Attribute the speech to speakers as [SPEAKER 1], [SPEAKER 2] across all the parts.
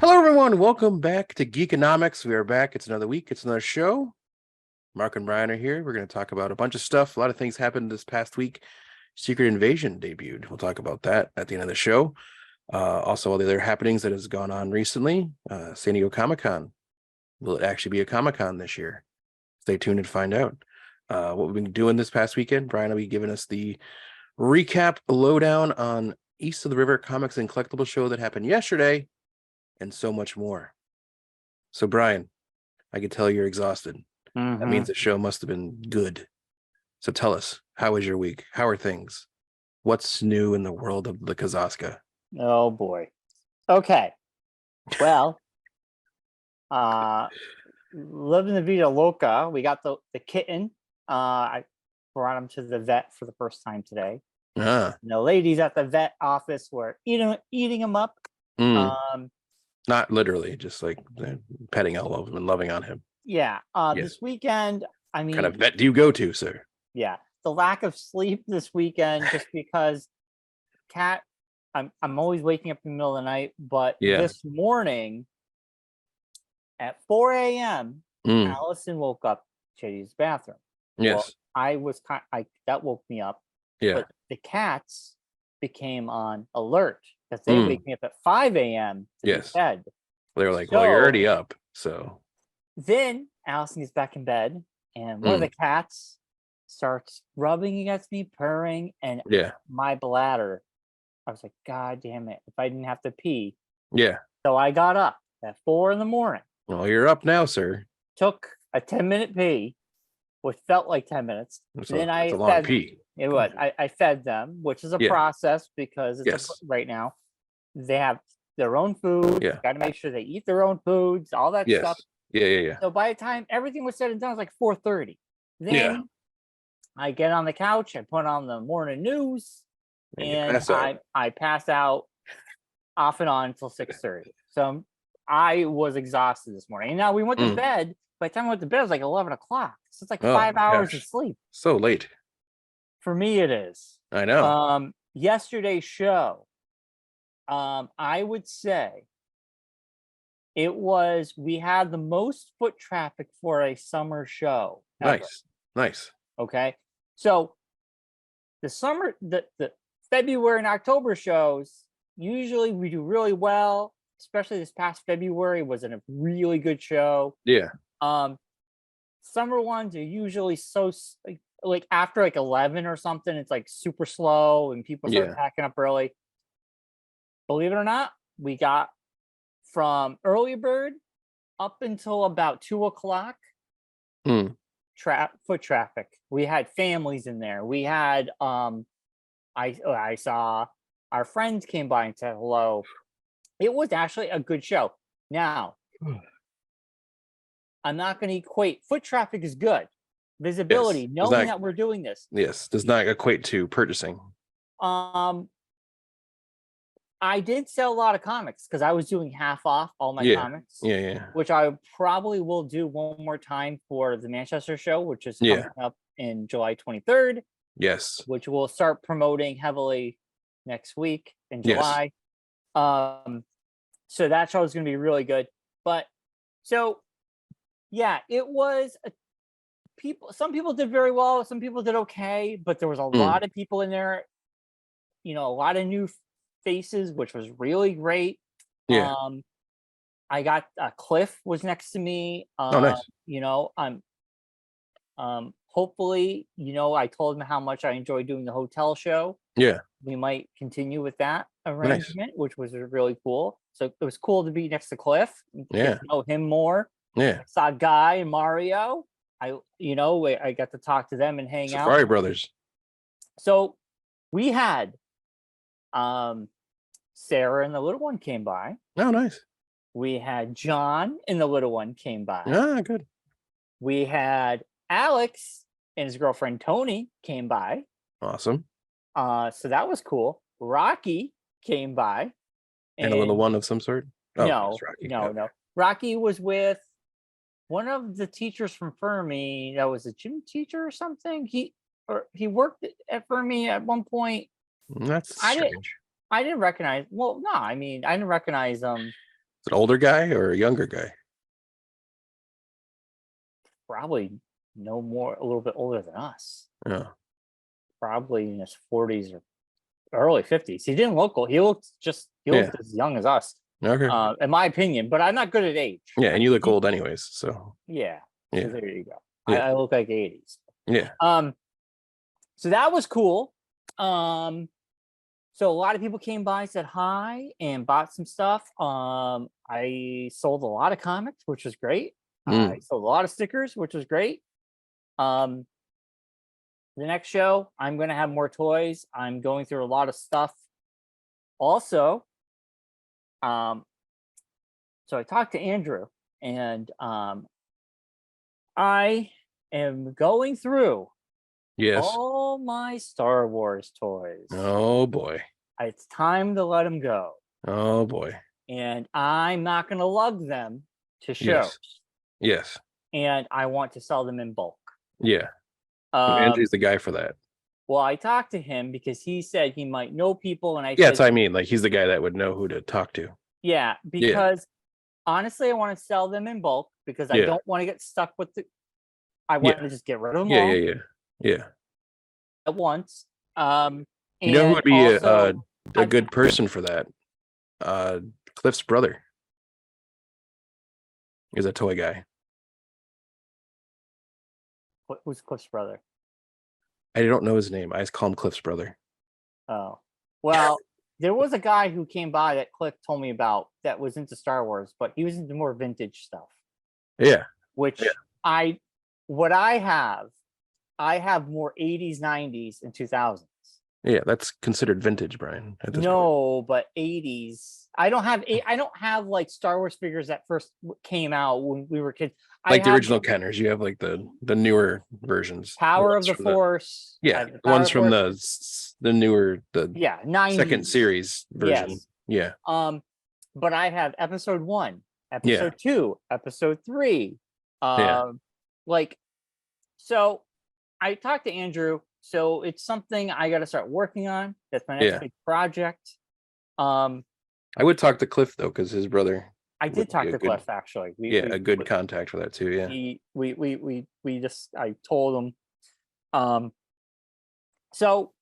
[SPEAKER 1] Hello, everyone. Welcome back to Geekonomics. We are back. It's another week. It's another show. Marc and Bryon are here. We're going to talk about a bunch of stuff. A lot of things happened this past week. Secret Invasion debuted. We'll talk about that at the end of the show. Also, all the other happenings that has gone on recently. San Diego Comic-Con. Will it actually be a Comic-Con this year? Stay tuned and find out. What we've been doing this past weekend. Bryon will be giving us the recap lowdown on East of the River Comics and Collectible show that happened yesterday, and so much more. So, Bryon, I can tell you're exhausted. That means the show must have been good. So tell us, how was your week? How are things? What's new in the world of the Kazaska?
[SPEAKER 2] Oh boy. Okay. Well, living the vida loca. We got the kitten. I brought him to the vet for the first time today.
[SPEAKER 1] Ah.
[SPEAKER 2] And the ladies at the vet office were eating him up.
[SPEAKER 1] Not literally, just like petting all of him and loving on him.
[SPEAKER 2] Yeah.
[SPEAKER 1] Yes.
[SPEAKER 2] This weekend, I mean,
[SPEAKER 1] what kind of vet do you go to, sir?
[SPEAKER 2] Yeah, the lack of sleep this weekend, just because I'm always waking up in the middle of the night, but this morning at 4 a.m. Allison woke up to use the bathroom.
[SPEAKER 1] Yes.
[SPEAKER 2] Well, I was that woke me up.
[SPEAKER 1] Yeah.
[SPEAKER 2] But the cats became on alert because they wake me up at 5 a.m. to be fed.
[SPEAKER 1] They were like, well, you're already up. So
[SPEAKER 2] then Allison gets back in bed, and one of the cats starts rubbing against me, purring, and my bladder. I was like, God damn it, if I didn't have to pee.
[SPEAKER 1] Yeah.
[SPEAKER 2] So I got up at 4 a.m.
[SPEAKER 1] Well, you're up now, sir.
[SPEAKER 2] Took a 10-minute pee, which felt like 10 minutes.
[SPEAKER 1] Then I fed pee.
[SPEAKER 2] It was. I fed them, which is a process because right now they have their own food.
[SPEAKER 1] Yeah.
[SPEAKER 2] Got to make sure they eat their own foods, all that stuff.
[SPEAKER 1] Yeah.
[SPEAKER 2] So by the time everything was said and done, it was like 4:30. Then I get on the couch, I put on the morning news, and I pass out off and on until 6:30. So I was exhausted this morning. And now we went to bed. By the time I went to bed, it was like 11 o'clock. So it's like 5 hours of sleep.
[SPEAKER 1] So late.
[SPEAKER 2] For me, it is.
[SPEAKER 1] I know.
[SPEAKER 2] Yesterday's show, I would say we had the most foot traffic for a summer show ever.
[SPEAKER 1] Nice.
[SPEAKER 2] Okay. So the February and October shows, usually we do really well, especially this past February was a really good show.
[SPEAKER 1] Yeah.
[SPEAKER 2] Summer ones are usually so like after like 11 or something, it's like super slow and people start packing up early. Believe it or not, we got from early bird up until about 2 o'clock. Foot traffic. We had families in there. We had I saw our friends came by and said hello. It was actually a good show. Now I'm not going to equate foot traffic is good. Visibility, knowing that we're doing this.
[SPEAKER 1] Yes, does not equate to purchasing.
[SPEAKER 2] I did sell a lot of comics because I was doing half off all my comics.
[SPEAKER 1] Yeah.
[SPEAKER 2] Which I probably will do one more time for the Manchester show, which is coming up in July 23rd.
[SPEAKER 1] Yes.
[SPEAKER 2] Which we'll start promoting heavily next week in July. So that show is going to be really good. But so, it was some people did very well. Some people did okay, but there was a lot of people in there, a lot of new faces, which was really great. I got Cliff was next to me.
[SPEAKER 1] Nice.
[SPEAKER 2] I'm hopefully, I told him how much I enjoy doing the hotel show. We might continue with that arrangement, which was really cool. So it was cool to be next to Cliff, get to know him more. I saw Guy and Mario. I got to talk to them and hang out.
[SPEAKER 1] Safari Brothers.
[SPEAKER 2] So we had Sarah and the little one came by.
[SPEAKER 1] Oh, nice.
[SPEAKER 2] We had John and the little one came by.
[SPEAKER 1] Ah, good.
[SPEAKER 2] We had Alex and his girlfriend Tony came by.
[SPEAKER 1] Awesome.
[SPEAKER 2] So that was cool. Rocky came by.
[SPEAKER 1] And a little one of some sort?
[SPEAKER 2] Oh, no. Rocky was with one of the teachers from Fermi that was a gym teacher or something. He worked at Fermi at one point.
[SPEAKER 1] That's strange.
[SPEAKER 2] I didn't recognize. Well, no, I didn't recognize him
[SPEAKER 1] an older guy or a younger guy?
[SPEAKER 2] Probably no more, a little bit older than us.
[SPEAKER 1] Yeah.
[SPEAKER 2] Probably in his 40s or early 50s. He didn't look old. He looked as young as us.
[SPEAKER 1] Okay.
[SPEAKER 2] In my opinion, but I'm not good at age.
[SPEAKER 1] Yeah, and you look old anyways, so
[SPEAKER 2] Yeah.
[SPEAKER 1] yeah.
[SPEAKER 2] So there you go.
[SPEAKER 1] Yeah.
[SPEAKER 2] I look like 80s.
[SPEAKER 1] Yeah.
[SPEAKER 2] So that was cool. So a lot of people came by, said hi, and bought some stuff. I sold a lot of comics, which was great. I sold a lot of stickers, which was great. The next show, I'm going to have more toys. I'm going through a lot of stuff. Also, so I talked to Andrew, and I am going through all my Star Wars toys.
[SPEAKER 1] Oh boy.
[SPEAKER 2] It's time to let them go.
[SPEAKER 1] Oh boy.
[SPEAKER 2] And I'm not going to lug them to shows.
[SPEAKER 1] Yes.
[SPEAKER 2] And I want to sell them in bulk.
[SPEAKER 1] Yeah. Andrew's the guy for that.
[SPEAKER 2] Well, I talked to him because he said he might know people, and I
[SPEAKER 1] yeah,
[SPEAKER 2] said,
[SPEAKER 1] that's what I mean. Like, he's the guy that would know who to talk to.
[SPEAKER 2] Yeah, because honestly, I want to sell them in bulk because I don't want to get stuck with the. I want to just get rid of them all.
[SPEAKER 1] Yeah.
[SPEAKER 2] At once.
[SPEAKER 1] You know who would be a good person for that? Cliff's brother is a toy guy.
[SPEAKER 2] Who's Cliff's brother?
[SPEAKER 1] I don't know his name. I just call him Cliff's brother.
[SPEAKER 2] Oh, well, there was a guy who came by that Cliff told me about that was into Star Wars, but he was into more vintage stuff.
[SPEAKER 1] Yeah.
[SPEAKER 2] Which I have more 80s, 90s, and 2000s.
[SPEAKER 1] Yeah, that's considered vintage, Brian.
[SPEAKER 2] No, but 80s. I don't have like Star Wars figures that first came out when we were kids.
[SPEAKER 1] Like the original Kenners, you have like the newer versions.
[SPEAKER 2] Power of the Force.
[SPEAKER 1] The ones from the newer
[SPEAKER 2] 90s.
[SPEAKER 1] Second series version.
[SPEAKER 2] Yes.
[SPEAKER 1] Yeah.
[SPEAKER 2] But I have episode 1, episode 2, episode 3. Like, so I talked to Andrew. So it's something I got to start working on. That's my next big project. I
[SPEAKER 1] would talk to Cliff though, because his brother.
[SPEAKER 2] I did talk to Cliff actually.
[SPEAKER 1] A good contact for that too. Yeah.
[SPEAKER 2] I told him. So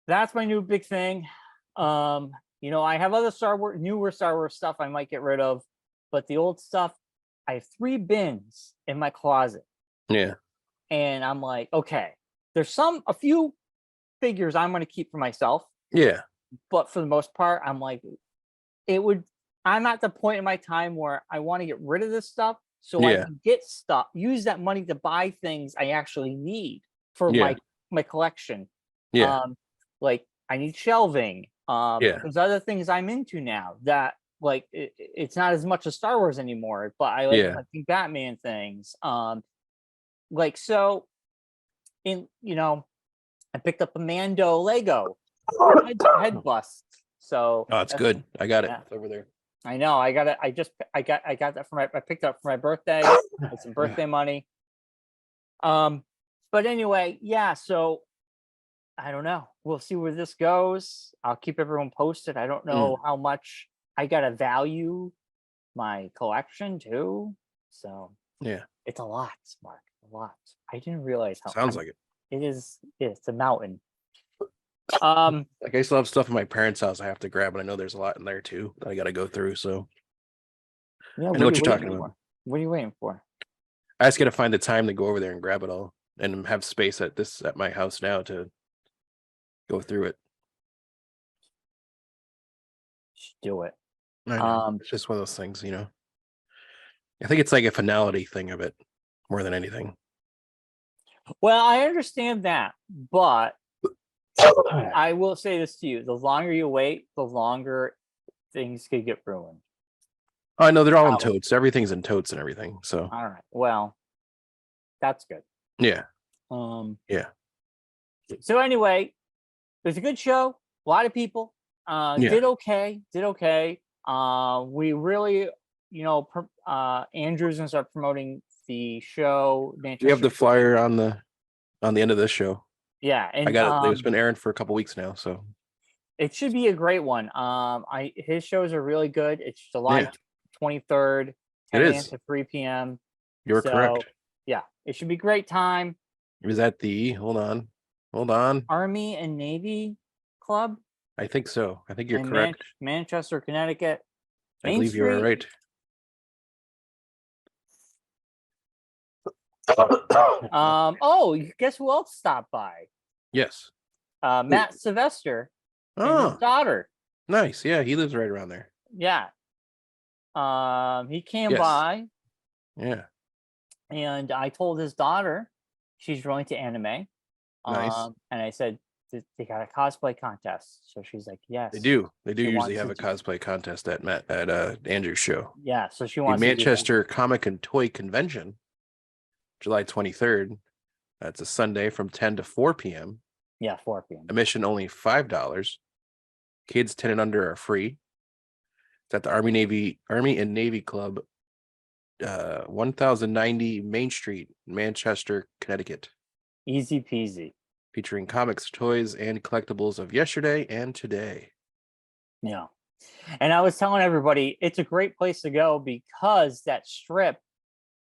[SPEAKER 2] that's my new big thing. I have other newer Star Wars stuff I might get rid of, but the old stuff, I have 3 bins in my closet. Yeah. And I'm like, okay. There's a few figures I'm going to keep for myself. Yeah. But for the most part, I'm like, I'm at the point in my time where I want to get rid of this stuff so I can get stuff, use that money to buy things I actually need for my collection. Yeah. Like I need shelving. There's other things I'm into now that like it's not as much as Star Wars anymore, but I like collecting Batman things. I picked up a Mando Lego head bust. So
[SPEAKER 1] it's good. I got it. It's over there.
[SPEAKER 2] I know. I got it. I got that I picked it up for my birthday with some birthday money. But anyway, so I don't know. We'll see where this goes. I'll keep everyone posted. I don't know how much I gotta value my collection too. So it's a lot, Mark. A lot. I didn't realize how
[SPEAKER 1] sounds like it.
[SPEAKER 2] It is. It's a mountain.
[SPEAKER 1] Like I still have stuff in my parents' house I have to grab, and I know there's a lot in there too that I got to go through. So I know what you're talking about.
[SPEAKER 2] What are you waiting for?
[SPEAKER 1] I just got to find the time to go over there and grab it all, and have space at my house now to go through it.
[SPEAKER 2] Just do it.
[SPEAKER 1] I know. It's just one of those things, I think it's like a finality thing of it more than anything.
[SPEAKER 2] Well, I understand that, but I will say this to you: the longer you wait, the longer things could get ruined.
[SPEAKER 1] Oh, I know they're all in totes. Everything's in totes and everything. So
[SPEAKER 2] all right, well, that's good.
[SPEAKER 1] Yeah.
[SPEAKER 2] So anyway, it was a good show. A lot of people did okay. We really, Andrew's gonna start promoting the show.
[SPEAKER 1] We have the flyer on the end of this show.
[SPEAKER 2] Yeah, and
[SPEAKER 1] I got it. It's been airing for a couple weeks now. So
[SPEAKER 2] It should be a great one. His shows are really good. It's July 23rd, 10 a.m. to 3 p.m.
[SPEAKER 1] You're correct.
[SPEAKER 2] Yeah, it should be a great time.
[SPEAKER 1] It was at the hold on
[SPEAKER 2] Army and Navy Club.
[SPEAKER 1] I think so. I think you're correct.
[SPEAKER 2] Manchester, Connecticut.
[SPEAKER 1] I believe you are right.
[SPEAKER 2] Guess who else stopped by?
[SPEAKER 1] Yes.
[SPEAKER 2] Matt Sylvester and his daughter.
[SPEAKER 1] Nice. Yeah, he lives right around there.
[SPEAKER 2] Yeah. He came by.
[SPEAKER 1] Yeah.
[SPEAKER 2] And I told his daughter she's really into anime.
[SPEAKER 1] Nice.
[SPEAKER 2] And I said they got a cosplay contest. So she's like, yes.
[SPEAKER 1] They do. They do usually have a cosplay contest at Andrew's show.
[SPEAKER 2] Yeah. So she wants
[SPEAKER 1] the Manchester Comic and Toy Convention, July 23rd. That's a Sunday from 10 to 4 p.m.
[SPEAKER 2] Yeah, 4 p.m.
[SPEAKER 1] Admission only $5. Kids 10 and under are free. It's at the Army and Navy Club, 1090 Main Street, Manchester, Connecticut.
[SPEAKER 2] Easy peasy.
[SPEAKER 1] Featuring comics, toys, and collectibles of yesterday and today.
[SPEAKER 2] Yeah. And I was telling everybody it's a great place to go because that strip,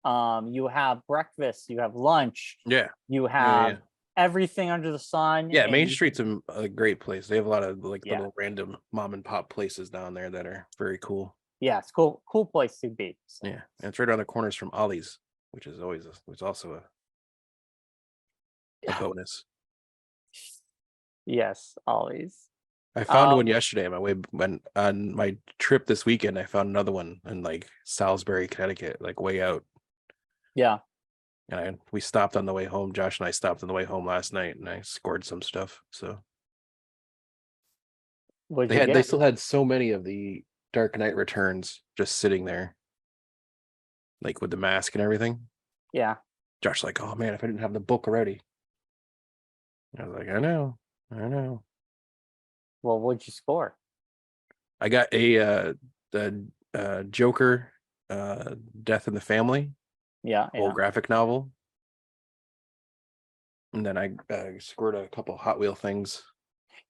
[SPEAKER 2] you have breakfast, you have lunch, you have everything under the sun.
[SPEAKER 1] Yeah, Main Street's a great place. They have a lot of little random mom and pop places down there that are very cool.
[SPEAKER 2] Yeah, it's cool place to be.
[SPEAKER 1] So. Yeah, and it's right around the corners from Ollie's, which is also a bonus.
[SPEAKER 2] Yes, Ollie's.
[SPEAKER 1] I found one yesterday on my trip this weekend. I found another one in Salisbury, Connecticut, way out. Yeah. And we stopped on the way home. Josh and I stopped on the way home last night, and I scored some stuff. So they still had so many of the Dark Knight Returns just sitting there, with the mask and everything.
[SPEAKER 2] Yeah.
[SPEAKER 1] Josh's like, "Oh man, if I didn't have the book already." I was like, "I know."
[SPEAKER 2] Well, what'd you score?
[SPEAKER 1] I got the Joker, Death in the Family.
[SPEAKER 2] Yeah.
[SPEAKER 1] Whole graphic novel. And then I scored a couple Hot Wheel things.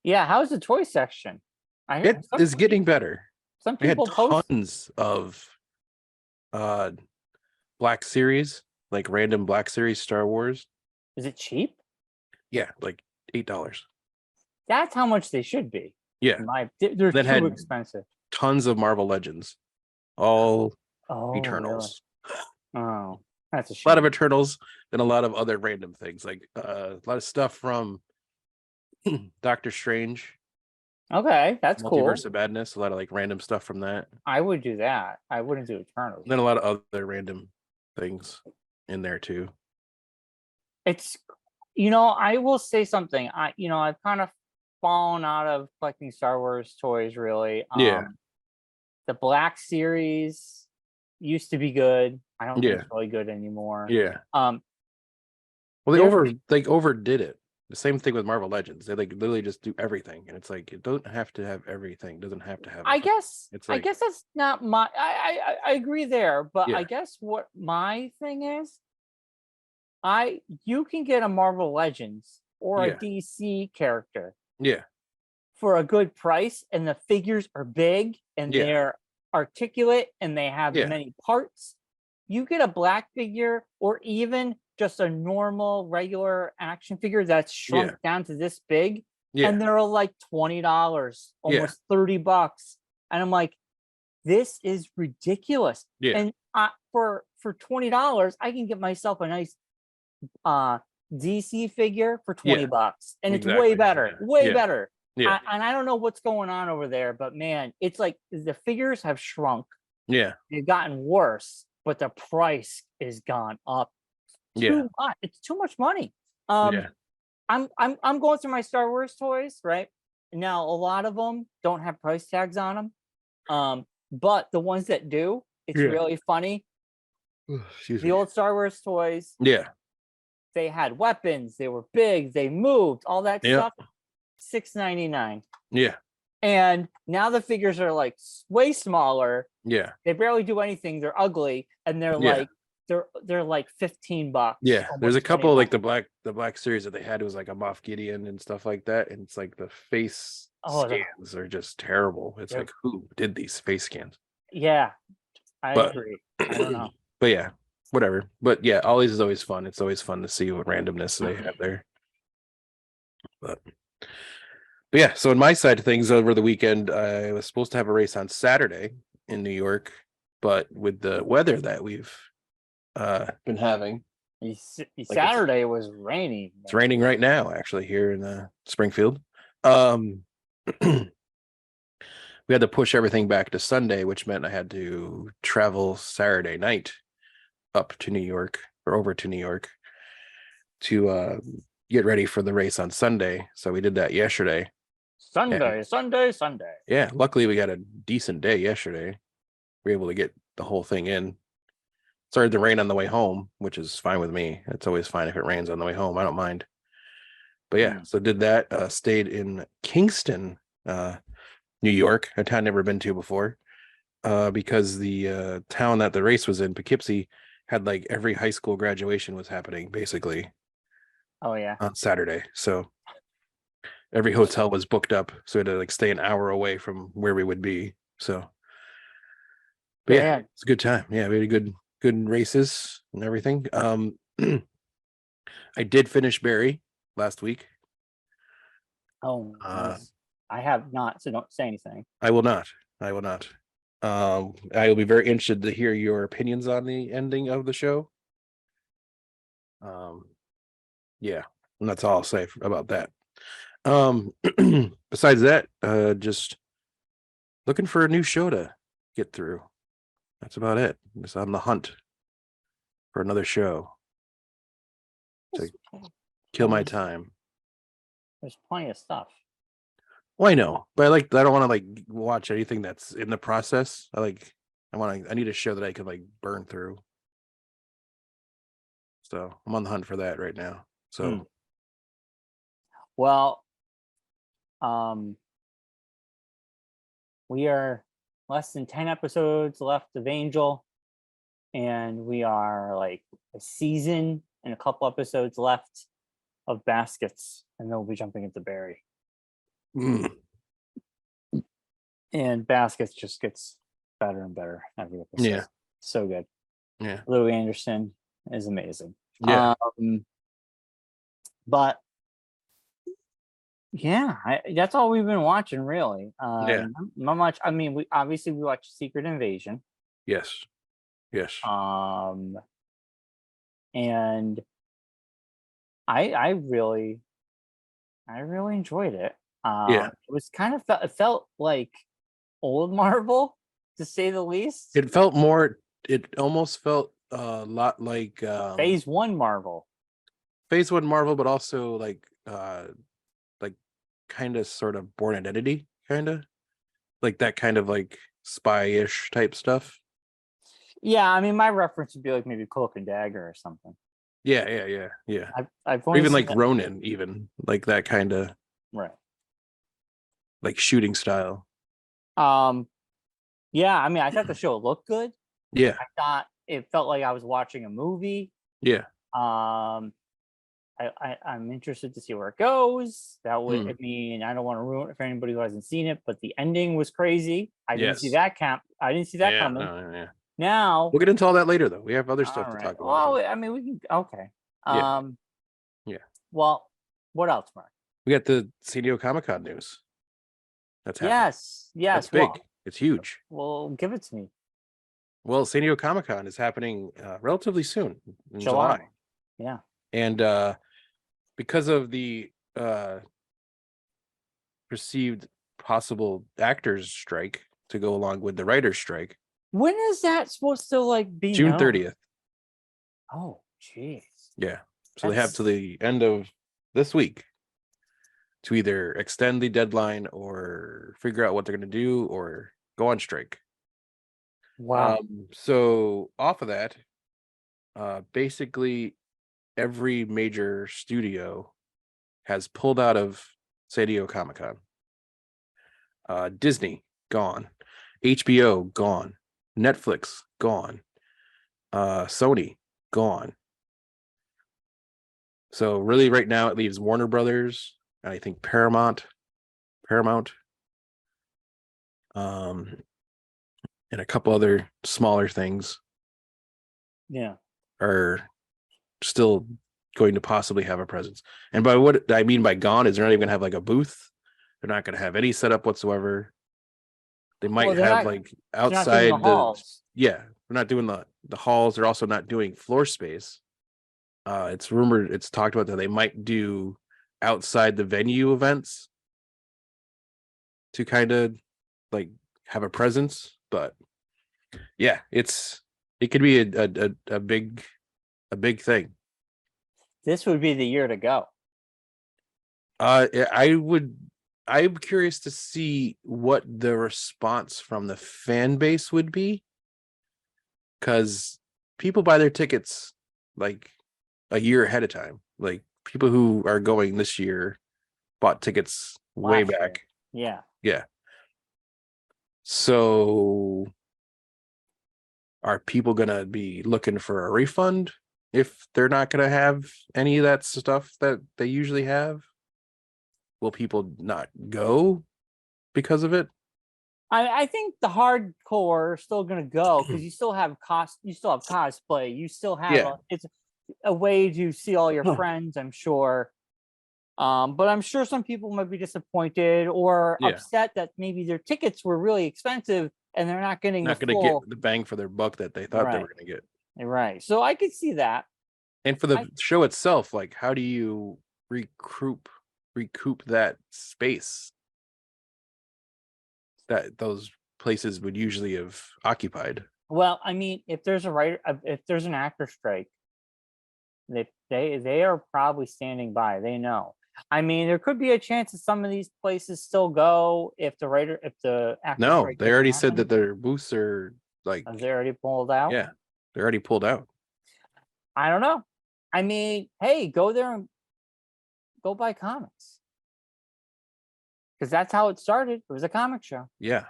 [SPEAKER 2] Yeah, how's the toy section?
[SPEAKER 1] It is getting better.
[SPEAKER 2] Some people
[SPEAKER 1] tons of Black Series, random Black Series Star Wars.
[SPEAKER 2] Is it cheap?
[SPEAKER 1] Yeah, $8.
[SPEAKER 2] That's how much they should be.
[SPEAKER 1] Yeah.
[SPEAKER 2] They're too expensive.
[SPEAKER 1] Tons of Marvel Legends. All Eternals.
[SPEAKER 2] Really? Oh, that's a shame.
[SPEAKER 1] A lot of Eternals and a lot of other random things, a lot of stuff from Doctor Strange.
[SPEAKER 2] Okay, that's cool.
[SPEAKER 1] Multiverse of Madness, a lot of random stuff from that.
[SPEAKER 2] I would do that. I wouldn't do Eternals.
[SPEAKER 1] And then a lot of other random things in there too.
[SPEAKER 2] It's, I will say something. I've kind of fallen out of collecting Star Wars toys, really. The Black Series used to be good. I don't think it's really good anymore.
[SPEAKER 1] Yeah. Well, they overdid it. The same thing with Marvel Legends. They literally just do everything, and it's it don't have to have everything. It doesn't have to have.
[SPEAKER 2] I guess that's not my. I agree there, but I guess what my thing is, you can get a Marvel Legends or a DC character.
[SPEAKER 1] Yeah.
[SPEAKER 2] For a good price, and the figures are big and they're articulate and they have many parts. You get a black figure or even just a normal regular action figure that's shrunk down to this big, and they're $20, almost $30. And I'm like, this is ridiculous. And for $20, I can get myself a nice DC figure for $20, and it's way better, better. Yeah. And I don't know what's going on over there, but man, it's the figures have shrunk.
[SPEAKER 1] Yeah.
[SPEAKER 2] They've gotten worse, but the price has gone up too much. It's too much money. I'm going through my Star Wars toys, right? Now a lot of them don't have price tags on them. But the ones that do, it's really funny. The old Star Wars toys.
[SPEAKER 1] Yeah.
[SPEAKER 2] They had weapons, they were big, they moved, all that stuff. $6.99.
[SPEAKER 1] Yeah.
[SPEAKER 2] And now the figures are way smaller.
[SPEAKER 1] Yeah.
[SPEAKER 2] They barely do anything. They're ugly, and they're they're like $15.
[SPEAKER 1] Yeah, there's
[SPEAKER 2] almost
[SPEAKER 1] a couple
[SPEAKER 2] 20
[SPEAKER 1] like
[SPEAKER 2] bucks.
[SPEAKER 1] the black series that they had. It was like a Moff Gideon and stuff like that, and it's like the face
[SPEAKER 2] Oh,
[SPEAKER 1] scans are just terrible. It's like, who did these face scans?
[SPEAKER 2] yeah, I
[SPEAKER 1] But
[SPEAKER 2] agree. I don't know.
[SPEAKER 1] but yeah, whatever. But yeah, Ollie's is always fun. It's always fun to see what randomness they have there. But yeah, so on my side of things, over the weekend, I was supposed to have a race on Saturday in New York, but with the weather that we've been having,
[SPEAKER 2] Saturday was rainy.
[SPEAKER 1] It's raining right now, actually, here in Springfield. We had to push everything back to Sunday, which meant I had to travel Saturday night up to New York or over to New York to get ready for the race on Sunday. So we did that yesterday.
[SPEAKER 2] Sunday.
[SPEAKER 1] Yeah, luckily we got a decent day yesterday. We were able to get the whole thing in. Started to rain on the way home, which is fine with me. It's always fine if it rains on the way home. I don't mind. But yeah, so did that. Stayed in Kingston, New York, a town I've never been to before, because the town that the race was in, Poughkeepsie, had like every high school graduation was happening basically.
[SPEAKER 2] Oh yeah,
[SPEAKER 1] on Saturday. So every hotel was booked up, so we had to like stay an hour away from where we would be. So, but yeah, it's a good time. Yeah, we had good races and everything. I did finish Barry last week.
[SPEAKER 2] Oh, nice. I have not, so don't say anything.
[SPEAKER 1] I will not. I will be very interested to hear your opinions on the ending of the show. Yeah, and that's all I'll say about that. Besides that, just looking for a new show to get through. That's about it. Just on the hunt for another show to kill my time.
[SPEAKER 2] There's plenty of stuff.
[SPEAKER 1] Well, I know, but I don't want to like watch anything that's in the process. I need a show that I could like burn through. So I'm on the hunt for that right now. So,
[SPEAKER 2] well, we are less than 10 episodes left of Angel, and we are like a season and a couple episodes left of Baskets, and then we'll be jumping into Barry. And Baskets just gets better and better every episode.
[SPEAKER 1] Yeah,
[SPEAKER 2] so good.
[SPEAKER 1] Yeah,
[SPEAKER 2] Louis Anderson is amazing.
[SPEAKER 1] Yeah,
[SPEAKER 2] but yeah, that's all we've been watching, really.
[SPEAKER 1] Yeah.
[SPEAKER 2] Not much. I mean, we watched Secret Invasion.
[SPEAKER 1] Yes.
[SPEAKER 2] And I really enjoyed it.
[SPEAKER 1] Yeah.
[SPEAKER 2] It was kind of it felt like old Marvel, to say the least.
[SPEAKER 1] It almost felt a lot like
[SPEAKER 2] Phase 1 Marvel.
[SPEAKER 1] Phase 1 Marvel, but also like kind of sort of Born Identity, kind of like that kind of like spy-ish type stuff.
[SPEAKER 2] Yeah, I mean, my reference would be like maybe Cloak and Dagger or something.
[SPEAKER 1] Yeah.
[SPEAKER 2] I've
[SPEAKER 1] or even like Ronin, even like that kind of
[SPEAKER 2] right,
[SPEAKER 1] like shooting style.
[SPEAKER 2] Yeah, I mean, I thought the show looked good.
[SPEAKER 1] Yeah,
[SPEAKER 2] I thought it felt like I was watching a movie.
[SPEAKER 1] Yeah.
[SPEAKER 2] I'm interested to see where it goes. That would, I mean, I don't want to ruin it for anybody who hasn't seen it, but the ending was crazy. I didn't see that coming.
[SPEAKER 1] No.
[SPEAKER 2] Now
[SPEAKER 1] we'll get into all that later, though. We have other stuff to talk about.
[SPEAKER 2] Well, I mean, we can. Okay.
[SPEAKER 1] Yeah.
[SPEAKER 2] Well, what else, Mark?
[SPEAKER 1] We got the San Diego Comic-Con news. That's happening.
[SPEAKER 2] Yes.
[SPEAKER 1] That's big. It's huge.
[SPEAKER 2] Well, give it to me.
[SPEAKER 1] Well, San Diego Comic-Con is happening relatively soon in July.
[SPEAKER 2] Yeah.
[SPEAKER 1] And because of the perceived possible actors strike to go along with the writers strike.
[SPEAKER 2] When is that supposed to like be?
[SPEAKER 1] June 30th.
[SPEAKER 2] Oh, jeez.
[SPEAKER 1] Yeah. So they have to the end of this week to either extend the deadline or figure out what they're going to do or go on strike.
[SPEAKER 2] Wow.
[SPEAKER 1] So off of that, basically every major studio has pulled out of San Diego Comic-Con. Disney, gone. HBO, gone. Netflix, gone. Sony gone. So really, right now it leaves Warner Brothers and I think Paramount, and a couple other smaller things.
[SPEAKER 2] Yeah.
[SPEAKER 1] Are still going to possibly have a presence. And by what I mean by gone is they're not even going to have like a booth. They're not going to have any setup whatsoever. They might have like outside
[SPEAKER 2] halls.
[SPEAKER 1] Yeah, they're not doing the halls. They're also not doing floor space. It's rumored, it's talked about that they might do outside the venue events to kind of like have a presence, but yeah, it could be a big thing.
[SPEAKER 2] This would be the year to go.
[SPEAKER 1] I'm curious to see what the response from the fan base would be, because people buy their tickets like a year ahead of time. Like people who are going this year bought tickets way back.
[SPEAKER 2] Yeah.
[SPEAKER 1] Yeah. So are people going to be looking for a refund if they're not going to have any of that stuff that they usually have? Will people not go because of it?
[SPEAKER 2] I think the hardcore are still going to go because you still have cosplay. You still have it's a way to see all your friends, I'm sure. But I'm sure some people might be disappointed or upset that maybe their tickets were really expensive and they're not getting
[SPEAKER 1] get the bang for their buck that they thought they were going to get.
[SPEAKER 2] Right. So I could see that.
[SPEAKER 1] And for the show itself, like how do you recoup that space that those places would usually have occupied?
[SPEAKER 2] Well, I mean, if there's an actor strike, they are probably standing by. They know. I mean, there could be a chance that some of these places still go if the actor strike
[SPEAKER 1] they already said that their booths are like
[SPEAKER 2] they already pulled out.
[SPEAKER 1] Yeah, they're already pulled out.
[SPEAKER 2] I don't know. I mean, hey, go there and go buy comics. Because that's how it started. It was a comic show.
[SPEAKER 1] Yeah.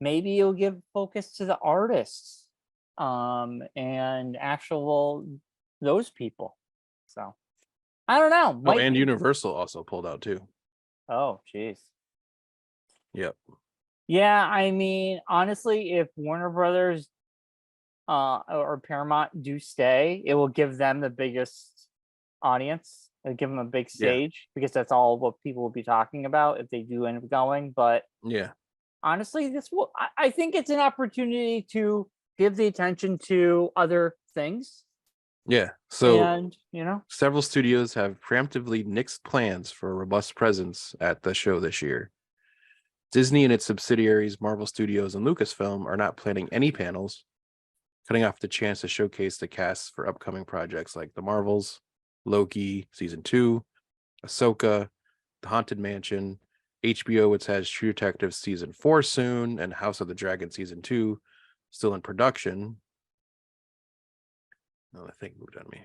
[SPEAKER 2] Maybe you'll give focus to the artists, and those people. So, I don't know.
[SPEAKER 1] And Universal also pulled out too.
[SPEAKER 2] Oh, jeez.
[SPEAKER 1] Yep.
[SPEAKER 2] Yeah, I mean, honestly, if Warner Brothers, or Paramount do stay, it will give them the biggest audience. It'll give them a big stage because that's all what people will be talking about if they do end up going. But
[SPEAKER 1] yeah,
[SPEAKER 2] honestly, I think it's an opportunity to give the attention to other things.
[SPEAKER 1] Yeah. So,
[SPEAKER 2] and
[SPEAKER 1] several studios have preemptively nixed plans for a robust presence at the show this year. Disney and its subsidiaries, Marvel Studios and Lucasfilm, are not planning any panels, cutting off the chance to showcase the cast for upcoming projects like The Marvels, Loki Season 2, Ahsoka, The Haunted Mansion, HBO, which has True Detective Season 4 soon, and House of the Dragon Season 2 still in production. Oh, the thing moved on me.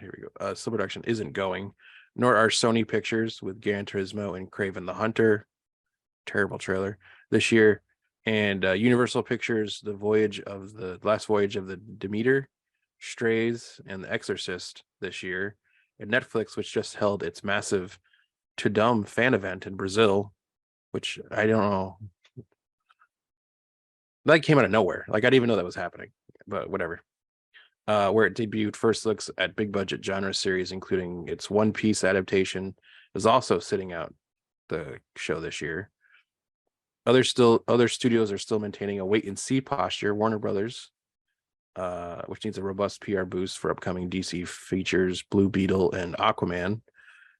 [SPEAKER 1] Here we go. Still production isn't going, nor are Sony Pictures with Gran Turismo and Kraven the Hunter. Terrible trailer this year. And Universal Pictures, the last voyage of the Demeter, Strays, and The Exorcist this year. And Netflix, which just held its massive Tudum fan event in Brazil, which I don't know. That came out of nowhere. Like, I didn't even know that was happening, but whatever. Where it debuted first looks at big budget genre series, including its One Piece adaptation, is also sitting out the show this year. Other studios are still maintaining a wait and see posture. Warner Brothers, which needs a robust PR boost for upcoming DC features, Blue Beetle and Aquaman,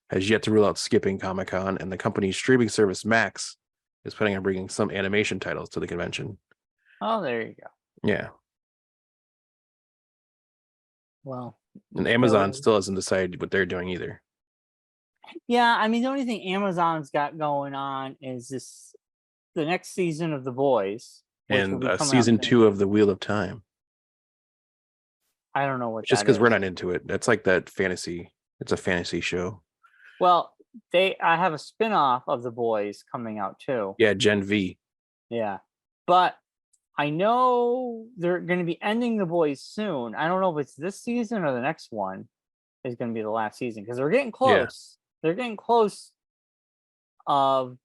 [SPEAKER 1] has yet to rule out skipping Comic-Con, and the company's streaming service Max is planning on bringing some animation titles to the convention.
[SPEAKER 2] Oh, there you go.
[SPEAKER 1] Yeah.
[SPEAKER 2] Well,
[SPEAKER 1] and Amazon still hasn't decided what they're doing either.
[SPEAKER 2] Yeah, I mean, the only thing Amazon's got going on is the next season of The Boys,
[SPEAKER 1] and season 2 of The Wheel of Time.
[SPEAKER 2] I don't know what.
[SPEAKER 1] Just because we're not into it. That's like that fantasy. It's a fantasy show.
[SPEAKER 2] Well, I have a spin-off of The Boys coming out too.
[SPEAKER 1] Yeah, Gen V.
[SPEAKER 2] Yeah, but I know they're going to be ending The Boys soon. I don't know if it's this season or the next one is going to be the last season because they're getting close. Yeah. They're getting close of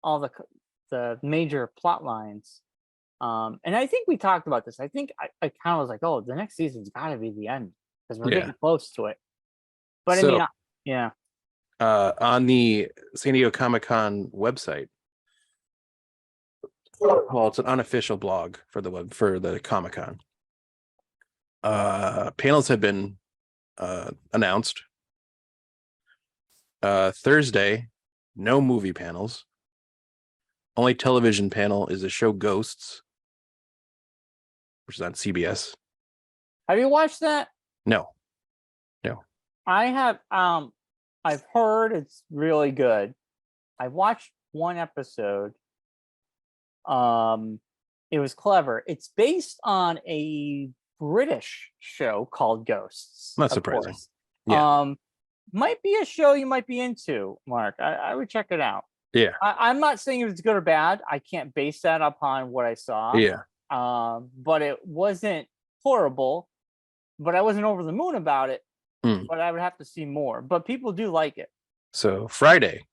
[SPEAKER 2] all the major plot lines. And I think we talked about this. I think I kind of was like, oh, the next season's got to be the end because we're getting close to it. But so, I mean, yeah.
[SPEAKER 1] On the San Diego Comic-Con website, well, it's an unofficial blog for the Comic-Con. Panels have been announced. Thursday, no movie panels. Only television panel is the show Ghosts, which is on CBS.
[SPEAKER 2] Have you watched that?
[SPEAKER 1] No.
[SPEAKER 2] I have. I've heard it's really good. I watched one episode. It was clever. It's based on a British show called Ghosts.
[SPEAKER 1] Not surprising.
[SPEAKER 2] Course. Yeah. Might be a show you might be into, Mark. I would check it out.
[SPEAKER 1] Yeah.
[SPEAKER 2] I'm not saying if it's good or bad. I can't base that upon what I saw.
[SPEAKER 1] Yeah.
[SPEAKER 2] But it wasn't horrible. But I wasn't over the moon about it. But I would have to see more. But people do like it.
[SPEAKER 1] So Friday,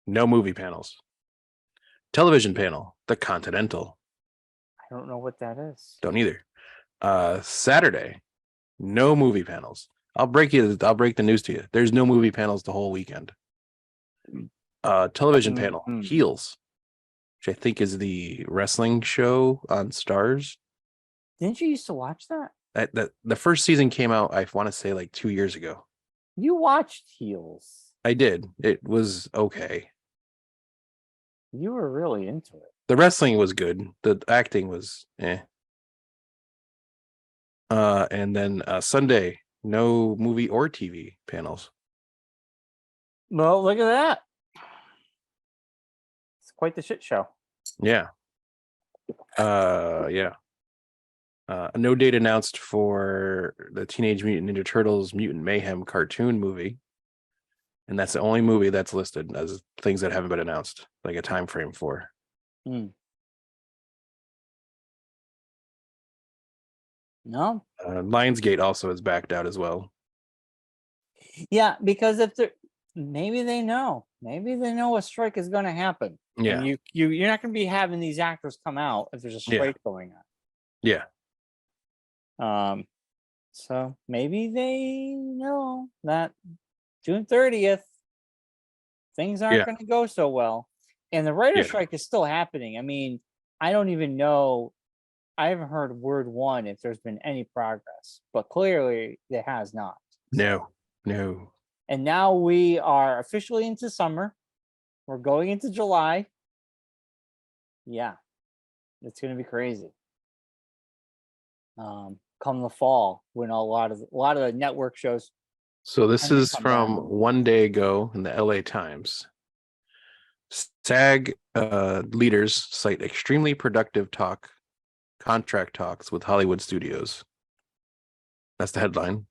[SPEAKER 1] no movie panels. Television panel, The Continental.
[SPEAKER 2] I don't know what that is.
[SPEAKER 1] Don't either. Saturday, no movie panels. I'll break the news to you. There's no movie panels the whole weekend. Television panel, Heels, which I think is the wrestling show on Stars.
[SPEAKER 2] Didn't you used to watch that?
[SPEAKER 1] The first season came out, I want to say, like 2 years ago.
[SPEAKER 2] You watched Heels.
[SPEAKER 1] I did. It was okay.
[SPEAKER 2] You were really into it.
[SPEAKER 1] The wrestling was good. The acting was eh. And then Sunday, no movie or TV panels.
[SPEAKER 2] Well, look at that. It's quite the shit show.
[SPEAKER 1] Yeah. Yeah. No date announced for the Teenage Mutant Ninja Turtles Mutant Mayhem cartoon movie. And that's the only movie that's listed as things that haven't been announced, like a time frame for.
[SPEAKER 2] No.
[SPEAKER 1] Lionsgate also is backed out as well.
[SPEAKER 2] Yeah, because if maybe they know a strike is going to happen.
[SPEAKER 1] Yeah.
[SPEAKER 2] And you're not going to be having these actors come out if there's a strike going on.
[SPEAKER 1] Yeah.
[SPEAKER 2] So maybe they know that June 30th things aren't going to go so well, and the writer's strike is still happening. I mean, I don't even know. I haven't heard word one if there's been any progress, but clearly there has not.
[SPEAKER 1] No.
[SPEAKER 2] And now we are officially into summer. We're going into July. Yeah, it's going to be crazy. Come the fall, when a lot of the network shows.
[SPEAKER 1] So this is from 1 day ago in the LA Times. SAG leaders cite extremely productive contract talks with Hollywood studios. That's the headline.